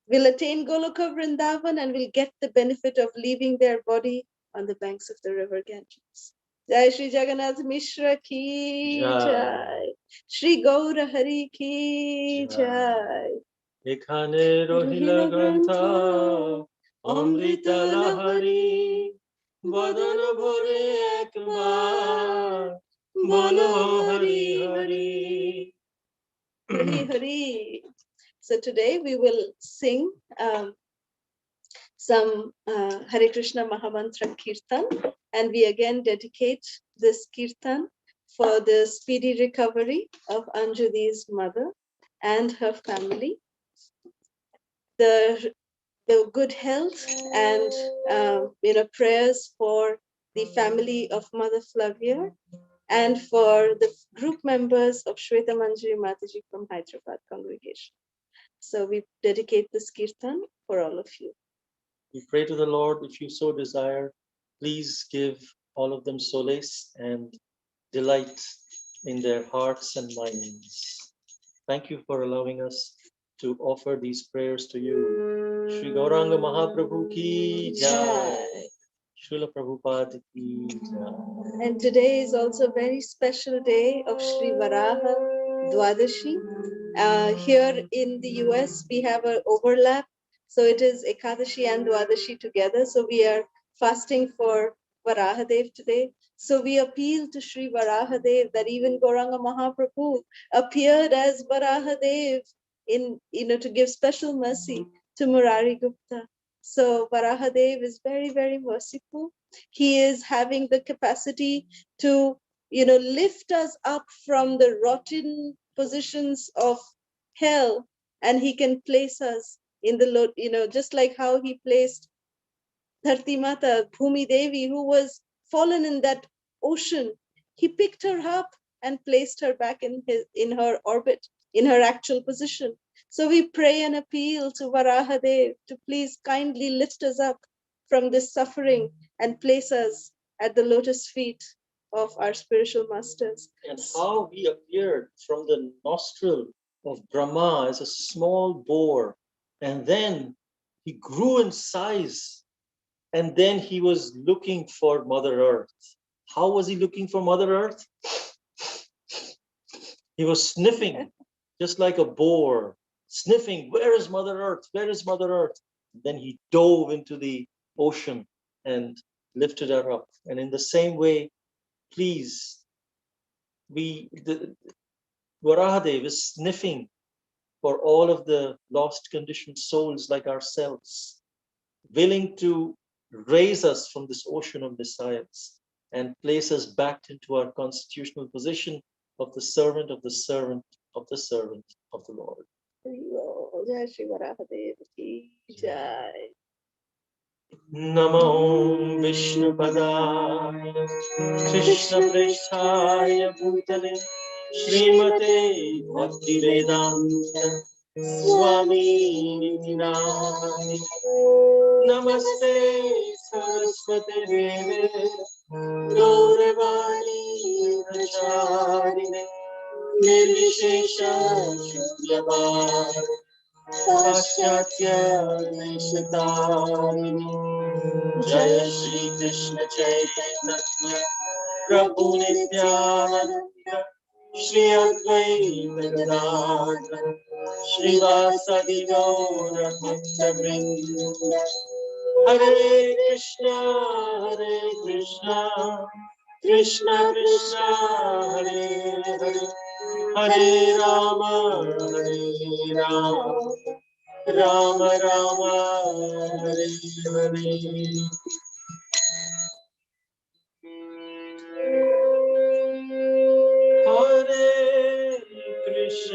will attain Goloka Vrindavan, and will get the benefit of leaving their body on the banks of the river Ganges. Jai Shri Jagannath Mishra ki jai. Shri Gaura Hari ki jai. এখানে রহিলা গ্রন্থ অমৃত লহরী বদন ভরে একবার বলো Hari Hari Hari Hari. So today we will sing some Hare Krishna Mahamantra Kirtan, and we again dedicate this Kirtan for the speedy recovery of Anjali's mother and her family, the good health, and prayers for the family of Mother Flavia and for the group members of Shweta Manjari Mataji from Hyderabad congregation. So we dedicate this Kirtan for all of you. We pray to the Lord, if you so desire, please give all of them solace and delight in their hearts and minds. Thank you for allowing us to offer these prayers to you. Shri Gauranga Mahaprabhu ki jai. Srila Prabhupada ki jai. And today is also a very special day of Sri Varaha Dwadashi. Here in the US, we have an overlap. So it is Ekadashi and Dwadashi together. So we are fasting for Varahadev today. So we appeal to Sri Varahadev that even Gauranga Mahaprabhu appeared as Varahadev to give special mercy to Murari Gupta. So Varahadev is very, very merciful. He is having the capacity to, lift us up from the rotten positions of hell, and he can place us in the, just like how he placed Dharti Mata, Bhumi Devi, who was fallen in that ocean. He picked her up and placed her back in her orbit, in her actual position. So we pray and appeal to Varahadev to please kindly lift us up from this suffering and place us at the lotus feet of our spiritual masters. And how he appeared from the nostril of Brahma as a small boar, and then he grew in size, and then he was looking for Mother Earth. How was he looking for Mother Earth? He was sniffing, just like a boar, sniffing, where is Mother Earth? Where is Mother Earth? And then he dove into the ocean and lifted her up. And in the same way, please, Varahadev is sniffing for all of the lost conditioned souls like ourselves, willing to raise us from this ocean of desires and place us back into our constitutional position of the servant of the servant of the servant of the Lord. Jai Shri Varahadev ki Jai. Namo Vishnu Padaya Krishna Prishthaya Bhutale Srimate Bhakti Vedanta Swami Niti Namani Namaste Saraswate Deve Gauravani Pracharine Nirvishesha Shunyavad Paschatya Nishitamini Jaya Shri Krishna Chaitanya Prabhu Nityananda Shri Advaita Gadadhara Shri Vasadi Gaura Bhakta Vrinda Hare Krishna Krishna Krishna Hare Hare Hare Rama Rama Rama Hare Hare. Hare Krishna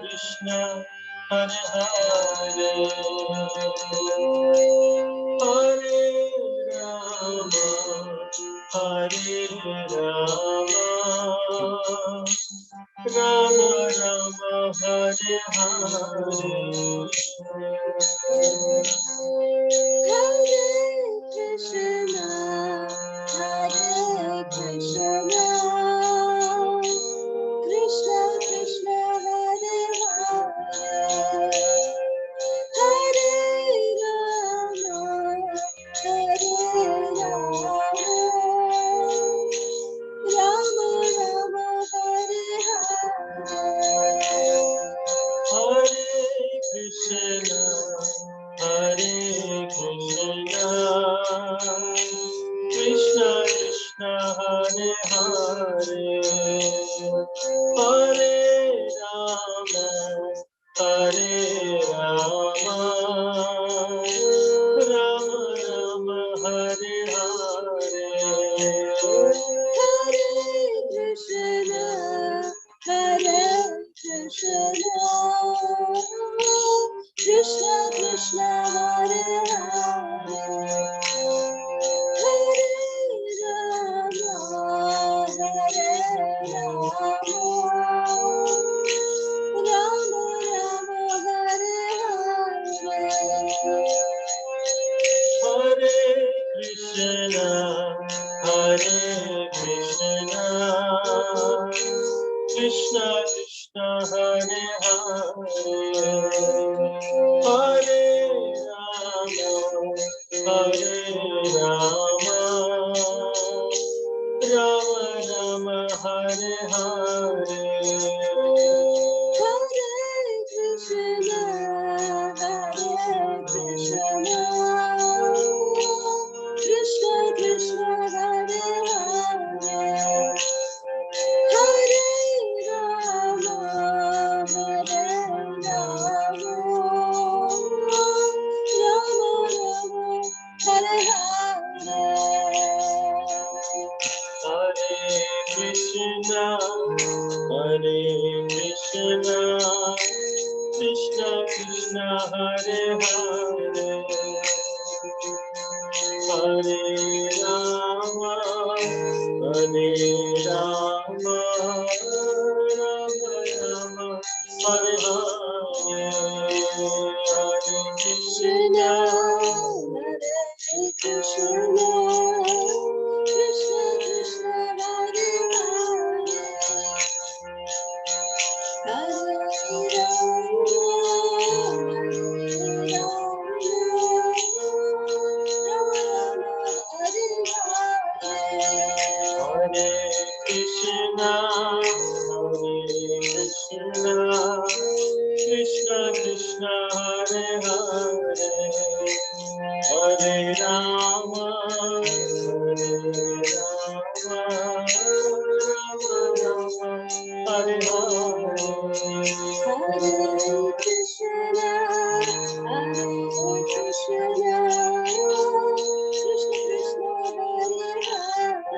Krishna Krishna Hare Hare Hare Rama Rama Rama Hare Hare. Hare Krishna, Hare Krishna, Krishna Krishna, Hare Hare, Hare Rama, Hare Rama, Rama Rama, Hare Hare. Hare Krishna, Hare Krishna, Krishna Krishna, Hare Hare, Hare Rama, Hare Rama, Rama Rama, Hare Hare. Hare Krishna, Hare Krishna, Krishna Krishna, Hare Hare, Hare Rama, Hare Rama, Rama Rama, Hare Hare. Hare Krishna, Hare Krishna, Krishna Krishna, Hare Hare, Hare Rama, Hare Rama, Rama Rama, Hare Hare. Hare Krishna, Hare Krishna, Krishna Krishna, Hare Hare, Hare Rama, Hare Rama, Rama Rama, Hare Hare. Hare Krishna, Hare Krishna, Krishna Krishna, Hare Hare, Hare Rama, Hare Rama, Rama Rama, Hare Hare, Hare Krishna, Hare Krishna, Krishna Krishna, Hare Hare, Hare Rama, Hare Rama, Hare Hare. Hare Krishna, Krishna Krishna, Hare Hare, Hare Rama, Hare Rama, Hare Krishna, Hare Krishna, Krishna Krishna, Hare Hare,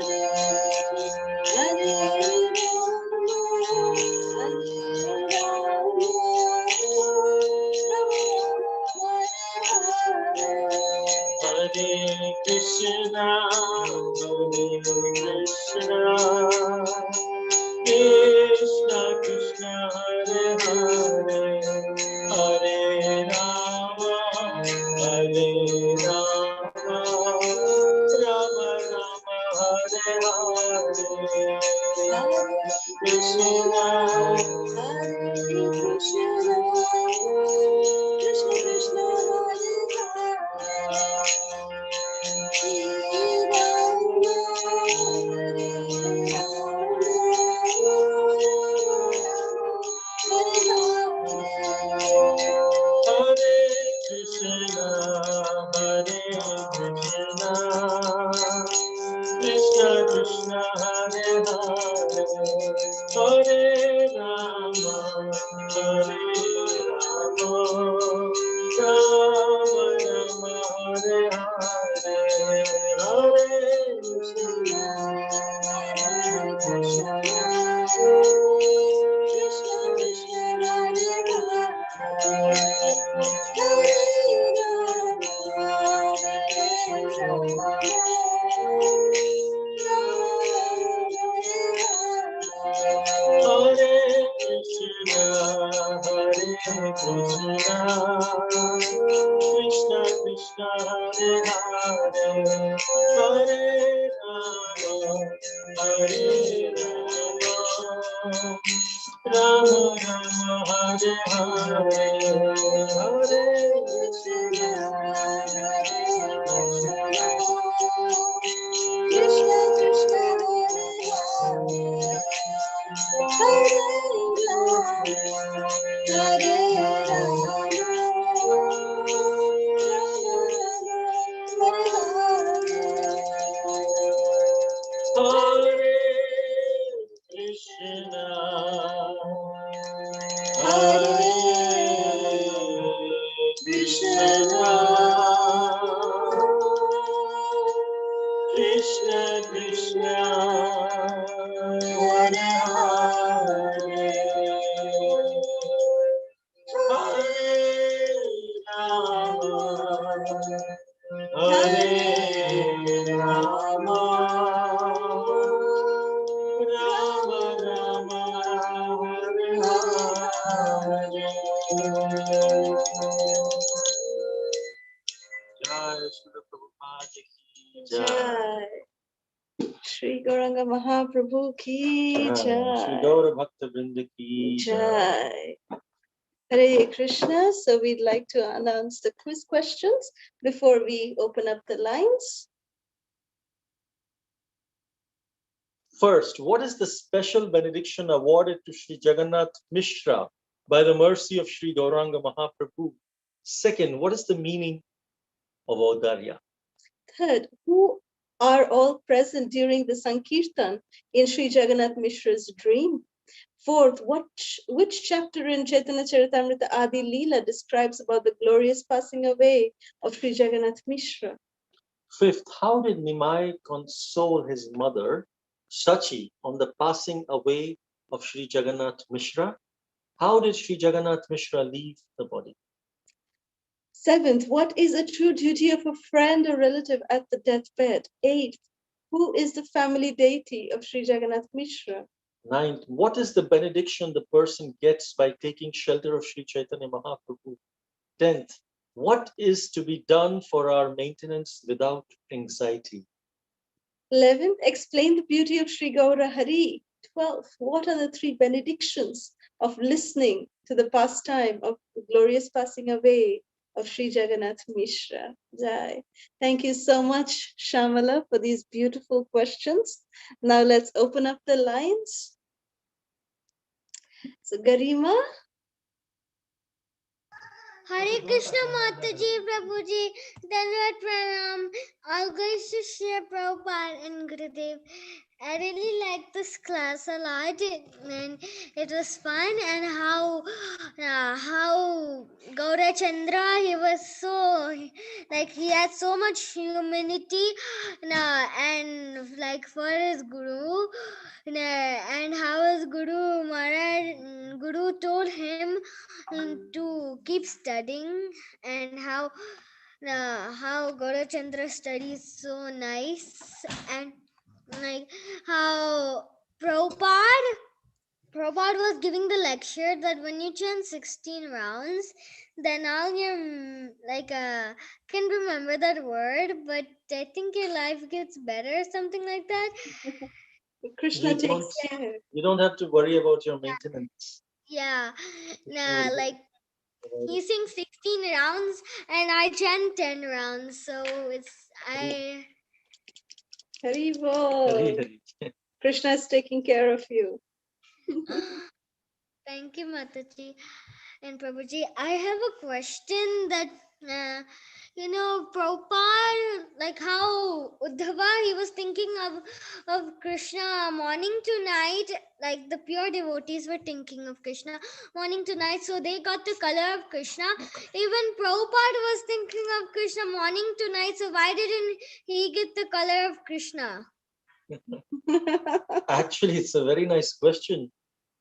Hare Krishna, Krishna Krishna, Hare Hare, Hare Rama, Hare Rama, Rama Rama, Hare Hare, Krishna, Hare Krishna, Krishna Krishna, Hare Krishna, Hare Krishna, Krishna Krishna, Hare Hare, Hare Rama, Hare Rama, Rama Rama, Hare Hare, Hare Krishna, Krishna Krishna, Hare Krishna, Hare Krishna, Krishna Krishna, Hare Hare, Hare Rama, Hare Rama, Rama Rama, Hare Hare, Hare Krishna, Krishna Krishna, Hare Hare, Hare Krishna, Hare Krishna, Krishna Krishna, Hare Hare, Hare Rama, Hare Rama, Rama Rama, Hare Hare. Jai Srila Prabhupada ki jai. Jai. Shri Gauranga Mahaprabhu ki Shri jai. Gaura Bhakta Vrinda ki jai. Jai. Hare Krishna. So we'd like to announce the quiz questions before we open up the lines. First, what is the special benediction awarded to Sri Jagannath Mishra by the mercy of Sri Gauranga Mahaprabhu? Second, what is the meaning of Audarya? Third, who are all present during the Sankirtan in Sri Jagannath Mishra's dream? Fourth, which chapter in Chaitanya Charitamrita Adi Leela describes about the glorious passing away of Sri Jagannath Mishra? Fifth, how did Nimai console his mother, Sachi, on the passing away of Sri Jagannath Mishra? How did Sri Jagannath Mishra leave the body? Seventh, what is a true duty of a friend or relative at the deathbed? Eighth, who is the family deity of Sri Jagannath Mishra? Ninth, what is the benediction the person gets by taking shelter of Sri Chaitanya Mahaprabhu? 10th, what is to be done for our maintenance without anxiety? 11th, explain the beauty of Sri Gaura Hari. 12th, what are the three benedictions of listening to the pastime of the glorious passing away of Sri Jagannath Mishra? Jai. Thank you so much, Shamala, for these beautiful questions. Now let's open up the lines. So Garima. Hare Krishna Mataji, Prabhuji, Dandavat Pranam, all guys to share Prabhupada and Gurudev. I really liked this class a lot, and it was fun. And how Gaura Chandra, he was so like he had so much humanity, and like for his guru, and how his guru told him to keep studying, and how Gaura Chandra studies so nice, and like how Prabhupada was giving the lecture that when you chant 16 rounds, then all your can remember that word, but I think your life gets better, something like that. Krishna You takes don't, care. you don't have to worry about your maintenance. Yeah, Krishna will like he sings 16 rounds and I chant 10 rounds, so it's I. Haribol. Hari. Krishna is taking care of you. Thank you, Mataji and Prabhuji. I have a question that, Prabhupada, like how Uddhava, he was thinking of Krishna morning to night, like the pure devotees were thinking of Krishna morning to night, so they got the color of Krishna. Even Prabhupada was thinking of Krishna morning to night, so why didn't he get the color of Krishna? Actually, it's a very nice question.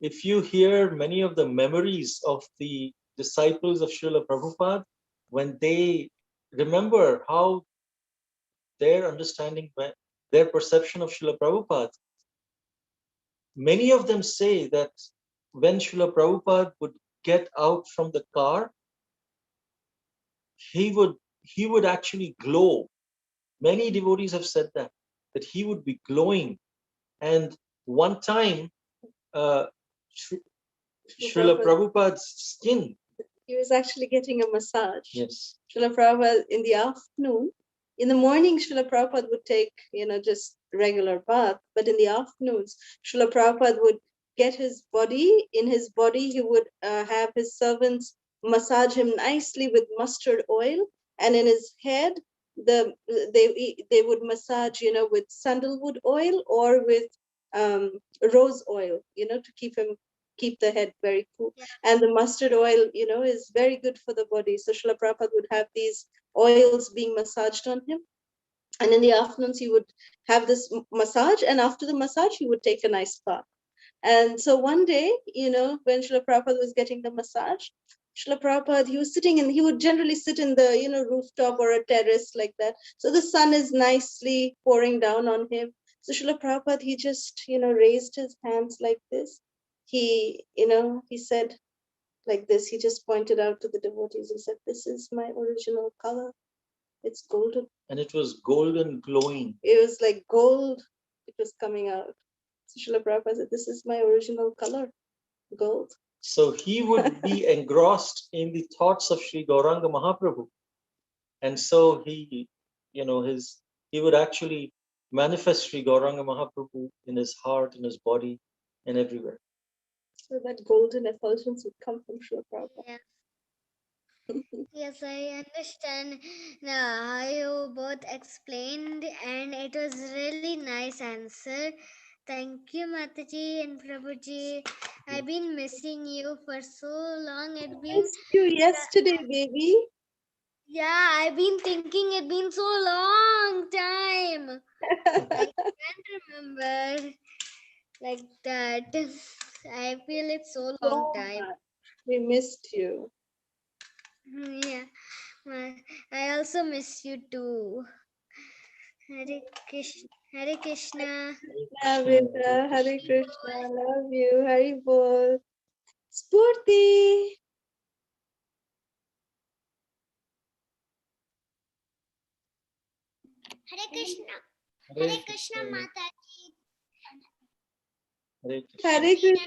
If you hear many of the memories of the disciples of Srila Prabhupada, when they remember how their understanding, their perception of Srila Prabhupada, many of them say that when Srila Prabhupada would get out from the car, he would actually glow. Many devotees have said that he would be glowing. And one time, Srila Prabhupada's skin. He was actually getting a massage. Yes. Srila Prabhupada in the afternoon. In the morning, Srila Prabhupada would take, just regular bath. But in the afternoons, Srila Prabhupada would get his body. In his body, he would have his servants massage him nicely with mustard oil. And in his head, they would massage, with sandalwood oil or with rose oil, to keep the head very cool. Yeah. And the mustard oil, is very good for the body. So Srila Prabhupada would have these oils being massaged on him. And in the afternoons, he would have this massage. And after the massage, he would take a nice bath. And so one day, when Srila Prabhupada was getting the massage, Srila Prabhupada, he would generally sit in the, rooftop or a terrace like that. So the sun is nicely pouring down on him. So Srila Prabhupada, he just, raised his hands like this. He said like this, he just pointed out to the devotees, he said, this is my original color. It's golden. And it was golden glowing. It was like gold. It was coming out. So Srila Prabhupada said, this is my original color, gold. So he would be engrossed in the thoughts of Sri Gauranga Mahaprabhu. And so he would actually manifest Sri Gauranga Mahaprabhu in his heart, in his body, and everywhere. So that golden effulgence would come from Srila Prabhupada. Yeah. Yes, I understand how you both explained, and it was really nice answer. Thank you, Mataji and Prabhuji. I've been missing you for so long. I missed you yesterday, baby. Yeah, I've been thinking it's been so long time. I can't remember like that. I feel it's so long time. We missed you. Yeah, I also miss you too. Hare Krishna. Hare Krishna. Hare Krishna. Love you. Hari Bol. Spurti. Hare Krishna. Hare Krishna, Mataji. Hare Krishna.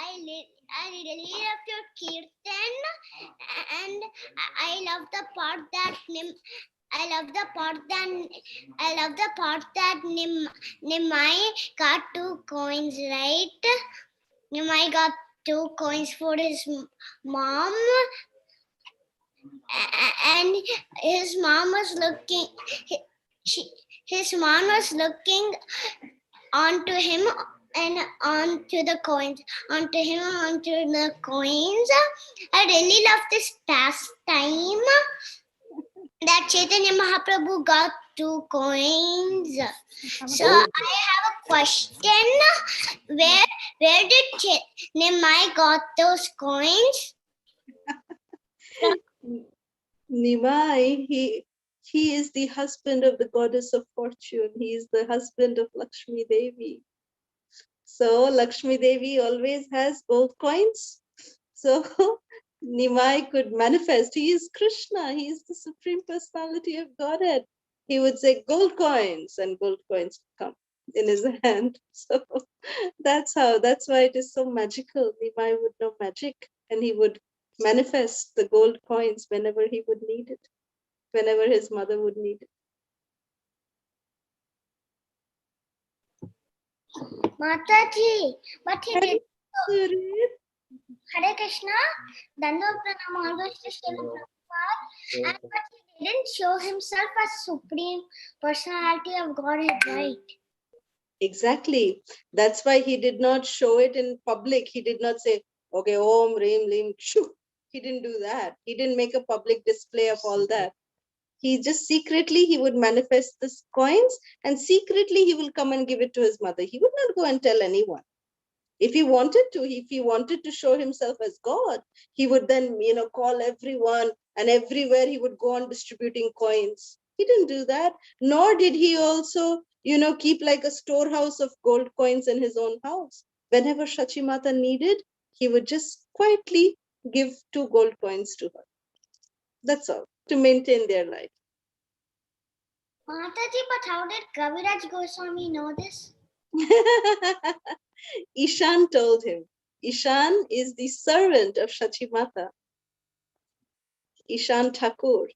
I really love your kirtan, and I love the part that Nimai got 2 coins, right? Nimai got 2 coins for his mom, and his mom was looking. His mom was looking onto him and onto the coins, onto him, onto the coins. I really love this pastime that Chaitanya Mahaprabhu got 2 coins. So I have a question. Where did Nimai got those coins? Nimai, he is the husband of the goddess of fortune. He is the husband of Lakshmi Devi. So Lakshmi Devi always has gold coins. So Nimai could manifest. He is Krishna. He is the supreme personality of Godhead. He would say gold coins, and gold coins would come in his hand. So that's why it is so magical. Nimai would know magic, and he would manifest the gold coins whenever he would need it, whenever his mother would need it. Mataji, but he did. Surit. Hare Krishna, Dando Pranam, always to Srila Prabhupada, and but he didn't show himself as supreme personality of Godhead, right? Exactly. That's why he did not show it in public. He did not say, okay, Om, Reem, Lim, Shoo. He didn't do that. He didn't make a public display of all that. He just secretly, he would manifest these coins, and secretly he will come and give it to his mother. He would not go and tell anyone. If he wanted to show himself as God, he would then, call everyone, and everywhere he would go on distributing coins. He didn't do that. Nor did he also, keep like a storehouse of gold coins in his own house. Whenever Shachi Mata needed, he would just quietly give 2 gold coins to her. That's all, to maintain their life. Mataji, but how did Kaviraj Goswami know this? Ishan told him. Ishan is the servant of Shachi Mata. Ishan Thakur.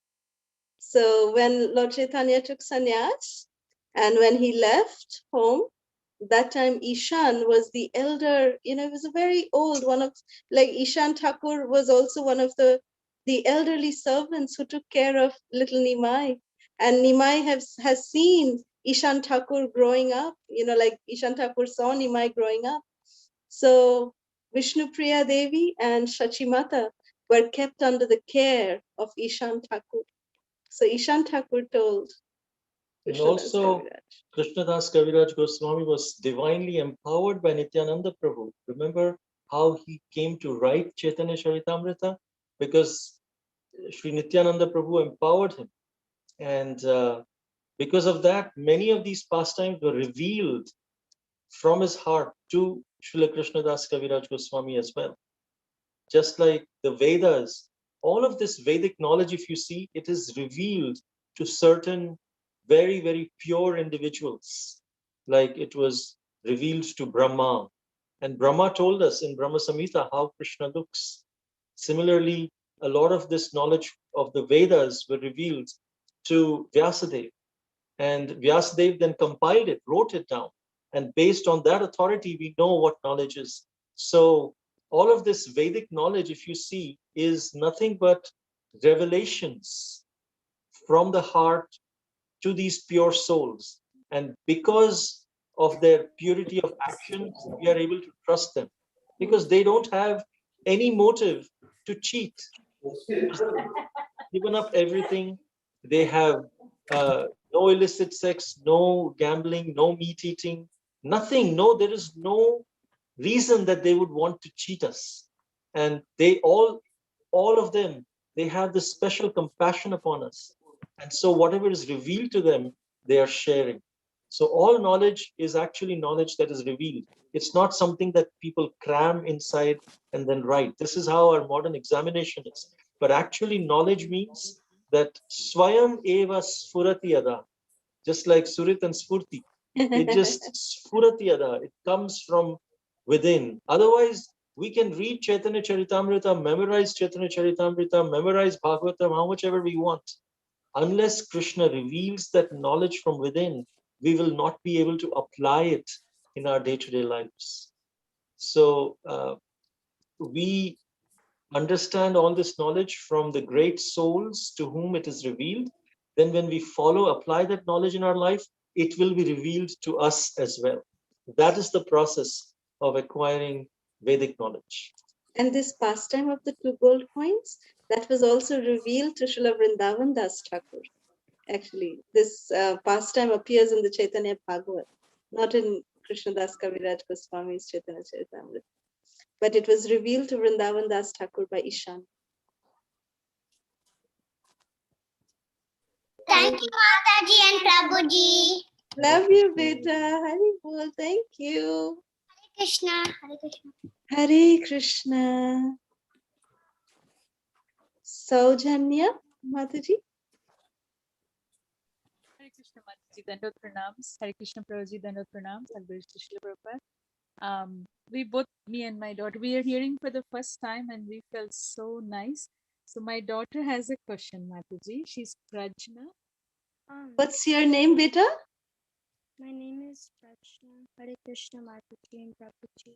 So when Lord Chaitanya took sannyas, and when he left home, that time Ishan was the elder, he was a very old one of, like Ishan Thakur was also one of the elderly servants who took care of little Nimai. And Nimai has seen Ishan Thakur growing up, like Ishan Thakur saw Nimai growing up. So Vishnu Priya Devi and Shachi Mata were kept under the care of Ishan Thakur. So Ishan Thakur told And Krishnadas also, Kaviraj. Krishnadas Kaviraj Goswami was divinely empowered by Nityananda Prabhu. Remember how he came to write Chaitanya Charitamrita? Because Sri Nityananda Prabhu empowered him. And because of that, many of these pastimes were revealed from his heart to Srila Krishnadas Kaviraj Goswami as well. Just like the Vedas, all of this Vedic knowledge, if you see, it is revealed to certain very, very pure individuals. Like it was revealed to Brahma. And Brahma told us in Brahma Samhita how Krishna looks. Similarly, a lot of this knowledge of the Vedas were revealed to Vyasadeva. And Vyasadeva then compiled it, wrote it down. And based on that authority, we know what knowledge is. So all of this Vedic knowledge, if you see, is nothing but revelations from the heart to these pure souls. And because of their purity of actions, we are able to trust them because they don't have any motive to cheat. Given up everything. They have no illicit sex, no gambling, no meat eating, nothing. No, there is no reason that they would want to cheat us. And they all of them, they have this special compassion upon us. And so whatever is revealed to them, they are sharing. So all knowledge is actually knowledge that is revealed. It's not something that people cram inside and then write. This is how our modern examination is. But actually knowledge means that swayam eva sfurati yada, just like surit and spurti. It just sfurati yada, it comes from within. Otherwise, we can read Chaitanya Charitamrita, memorize Chaitanya Charitamrita, memorize Bhagavatam, how much ever we want. Unless Krishna reveals that knowledge from within, we will not be able to apply it in our day-to-day lives. So we understand all this knowledge from the great souls to whom it is revealed. Then when we apply that knowledge in our life, it will be revealed to us as well. That is the process of acquiring Vedic knowledge. And this pastime of the 2 gold coins, that was also revealed to Srila Vrindavan Das Thakur. Actually, this pastime appears in the Chaitanya Bhagavat, not in Krishnadas Kaviraj Goswami's Chaitanya Charitamrita. But it was revealed to Vrindavan Das Thakur by Ishan. Thank you, Mataji and Prabhuji. Love you, beta. Hari Bol. Thank you. Hare Krishna. Hare Krishna. Hare Krishna. Saujanya, Mataji. Hare Krishna Mataji, Dandot Pranams. Hare Krishna Prabhuji, Dandot Pranams. Alberish Srila Prabhupada. We both, me and my daughter, we are hearing for the first time and we felt so nice. So my daughter has a question, Mataji. She's Prajna. What's your name, beta? My name is Prajna. Hare Krishna Mataji and Prabhuji.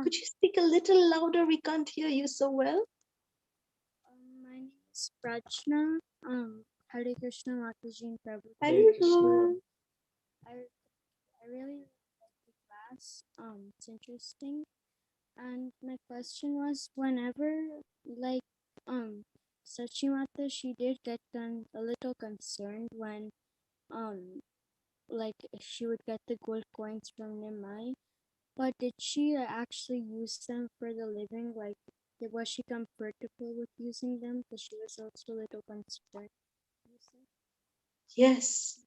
Could you speak a little louder? We can't hear you so well. My name is Prajna. Hare Krishna Mataji and Prabhuji. Hare Bol. I really like the class. It's interesting. And my question was, whenever like Sachimata, she did get a little concerned when like she would get the gold coins from Nimai, but did she actually use them for the living? Like, was she comfortable with using them? Because she was also a little concerned. Yes.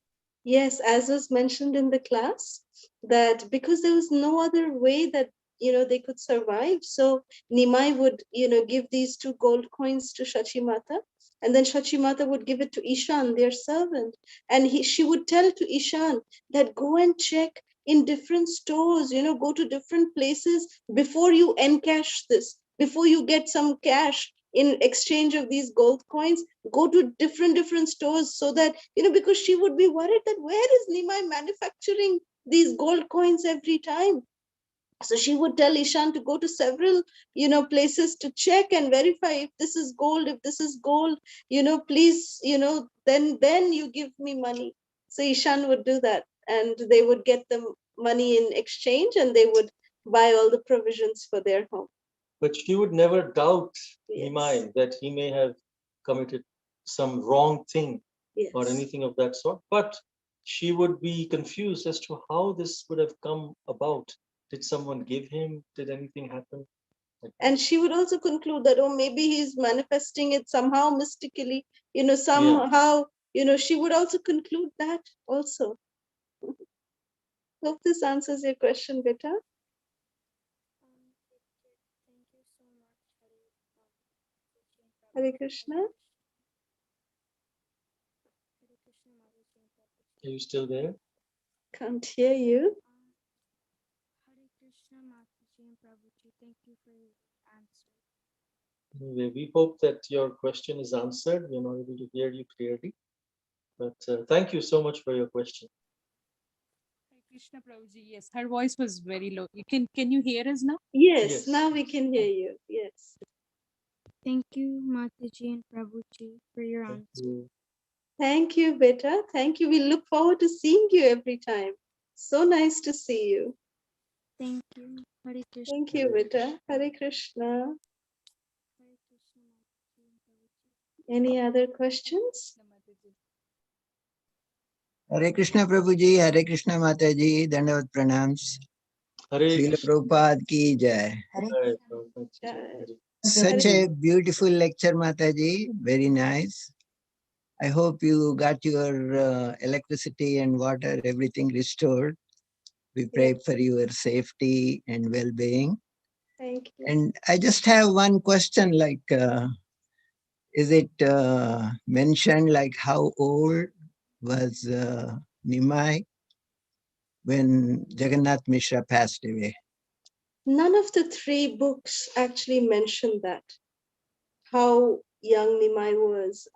Yes, as was mentioned in the class, that because there was no other way that they could survive, so Nimai would give these 2 gold coins to Shachimata, and then Shachimata would give it to Ishan, their servant, and she would tell to Ishan that go and check in different stores, go to different places before you encash this, before you get some cash in exchange of these gold coins. Go to different stores, so that because she would be worried that where is Nimai manufacturing these gold coins every time. So she would tell Ishan to go to several places to check and verify if this is gold, please, then you give me money. So Ishan would do that, and they would get the money in exchange, and they would buy all the provisions for their home. But she would never doubt Yes. Nimai that he may have committed some wrong thing or Yes. anything of that sort. But she would be confused as to how this would have come about. Did someone give him? Did anything happen? And she would also conclude that, oh, maybe he's manifesting it somehow mystically, somehow, she would also conclude that also. Hope this answers your question, beta. Thank you so much, Hare Krishna. Hare Krishna Mataji and Prabhuji. Are you still there? Can't hear you. Hare Krishna Mataji and Prabhuji. Thank you for your answer. Anyway, we hope that your question is answered. We're not able to hear you clearly. But thank you so much for your question. Hare Krishna Prabhuji. Yes, her voice was very low. Can you hear us now? Yes, Yes. now we can hear you. Yes. Thank you, Mataji and Prabhuji, for your Thank answer. you. Thank you, beta. Thank you. We look forward to seeing you every time. So nice to see you. Thank you. Hare Krishna. Thank you, beta. Hare Krishna. Hare Krishna Mataji and Prabhuji. Any other questions? Hare Krishna Prabhuji, Hare Krishna Mataji, Dandavat Pranams. Hare Srila Krishna. Prabhupada ki jai. Hare Prabhupada. Jai. Such a beautiful lecture, Mataji. Very nice. I hope you got your electricity and water, everything restored. We pray for your safety and well-being. Thank you. And I just have one question, like, is it mentioned like how old was Nimai when Jagannath Mishra passed away? None of the 3 books actually mention that, how young Nimai was.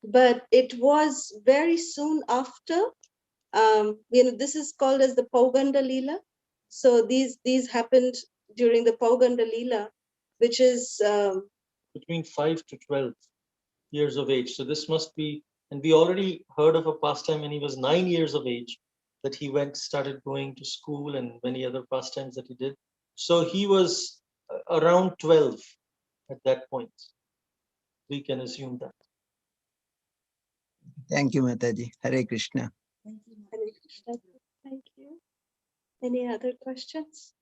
But it was very soon after. This is called as the Pauganda Leela. So these happened during the Pauganda Leela, which is between 5 to 12 years of age. So this must be, and we already heard of a pastime when he was 9 years of age, that he started going to school and many other pastimes that he did. So he was around 12 at that point. We can assume that. Thank you, Mataji. Hare Krishna. Hare Krishna. Thank you. Any other questions?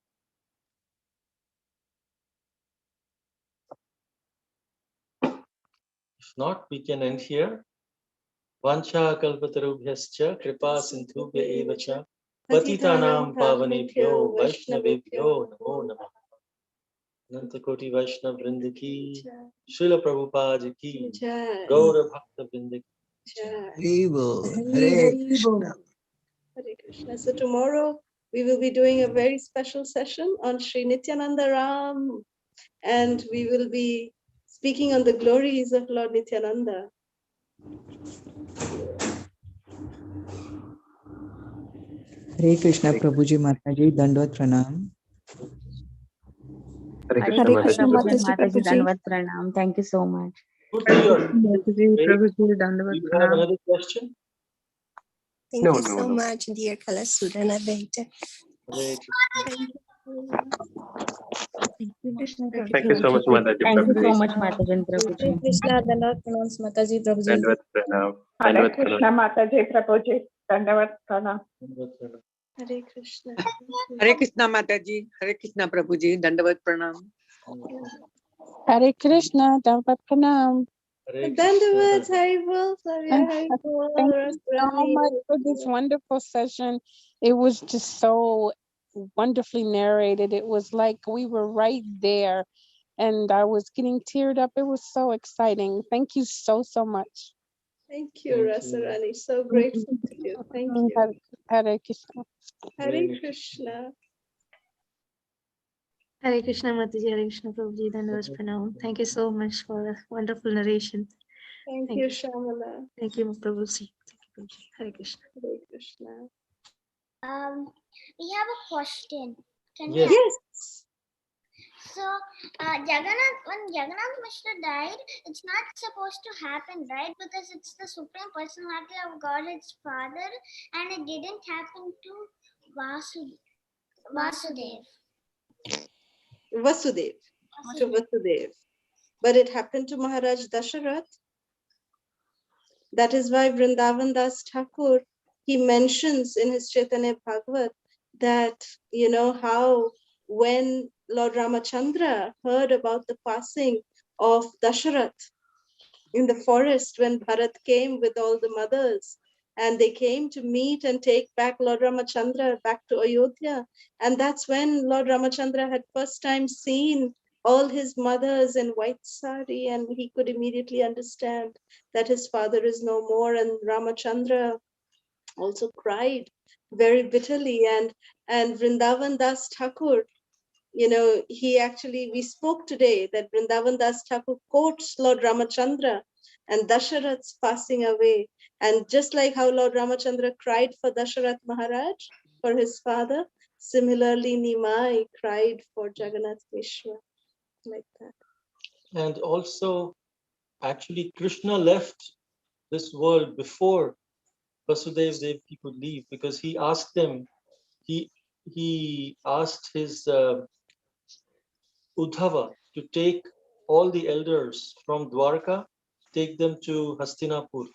If not, we can end here. Vancha kalpatarubhyascha kripa sindhubhya eva cha patitanam pavanebhyo vaishnavebhyo namo namah. Nantakoti Vaishnav Vrinda ki, Srila Prabhupada ki, Jai. Gaura Bhakta Vrinda ki. Jai. Hare Krishna. Hare Krishna. So tomorrow we will be doing a very special session on Sri Nityananda Ram, and we will be speaking on the glories of Lord Nityananda. Hare Krishna Prabhuji Mataji, Dandvat Pranam. Hare Krishna Mataji, Mataji, Dandavat Pranam. Thank you so much. Mataji, Prabhuji, Do Dandavat you have Pranam. another question? Thank you so much, dear Kalasudana Bhakta. Hare Krishna. Thank you so much, Mataji. Thank you so Prabhuji. much, Mataji and Hare Prabhuji. Krishna, Dandavat Pranams, Mataji, Prabhuji. Dandavat Pranam. Hare Dandavat Krishna Pranam. Mataji Prabhuji. Dandavat Pranam. Hare Krishna. Hare Krishna Mataji, Hare Krishna Prabhuji, Dandavat Pranam. Hare Krishna, Dandavat Pranam. Dandavat, Haribol, Haribol, Thank you so much for this wonderful session. It was just so wonderfully narrated. It was like we were right there, and I was getting teared up. It was so exciting. Thank you so much. Thank you, Rasarani. So grateful to you. Thank you. Hare Krishna. Hare Krishna. Hare Krishna, Mataji, Hare Krishna, Prabhuji, Dandavat Pranam. Thank you so much for a wonderful narration. Thank you, Shamala. Thank you, Prabhuji. Thank you, Prabhuji. Hare Krishna. Hare Krishna. We have a question. Can Yes. we? Yes. So, Jagannath, when Jagannath Mishra died, it's not supposed to happen, right? Because it's the Supreme Personality of God, its father, and it didn't happen to Vasudev. Vasudev. To Vasudev. But it happened to Maharaj Dasharath. That is why Vrindavan Das Thakur, he mentions in his Chaitanya Bhagavat that, how when Lord Ramachandra heard about the passing of Dasharath in the forest, when Bharat came with all the mothers, and they came to meet and take back Lord Ramachandra back to Ayodhya. And that's when Lord Ramachandra had first time seen all his mothers in white sari, and he could immediately understand that his father is no more. And Ramachandra also cried very bitterly. And Vrindavan Das Thakur, we spoke today that Vrindavan Das Thakur quotes Lord Ramachandra and Dasharath's passing away. And just like how Lord Ramachandra cried for Dasharath Maharaj, for his father, similarly Nimai cried for Jagannath Mishra, like that. And also, actually, Krishna left this world before Vasudev Devaki could leave, because he asked them, he asked his Uddhava to take all the elders from Dwarka, take them to Hastinapur.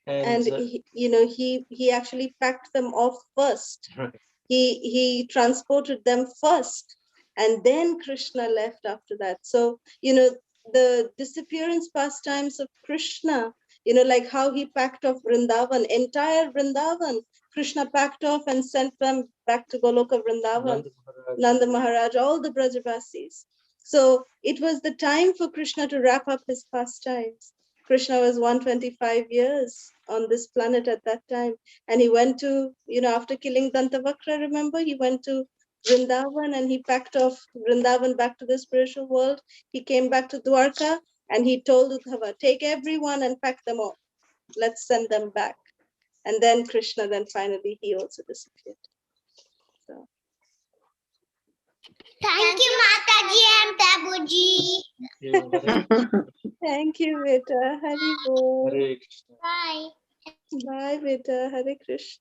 And he actually packed them off first. He transported them first, and then Krishna left after that. So the disappearance pastimes of Krishna, like how he packed off Vrindavan, entire Vrindavan, Krishna packed off and sent them back to Goloka Vrindavan, Nanda Maharaj, all the Brajavasis. So it was the time for Krishna to wrap up his pastimes. Krishna was 125 years on this planet at that time. And he went to, after killing Dantavakra, remember, he went to Vrindavan and he packed off Vrindavan back to the spiritual world. He came back to Dwarka and he told Uddhava, take everyone and pack them off. Let's send them back. And then Krishna, then finally he also disappeared. So Thank you, Mataji and Prabhuji. Thank you, beta. Hari Bol. Hare Krishna. Bye. Bye, beta. Hare Krishna.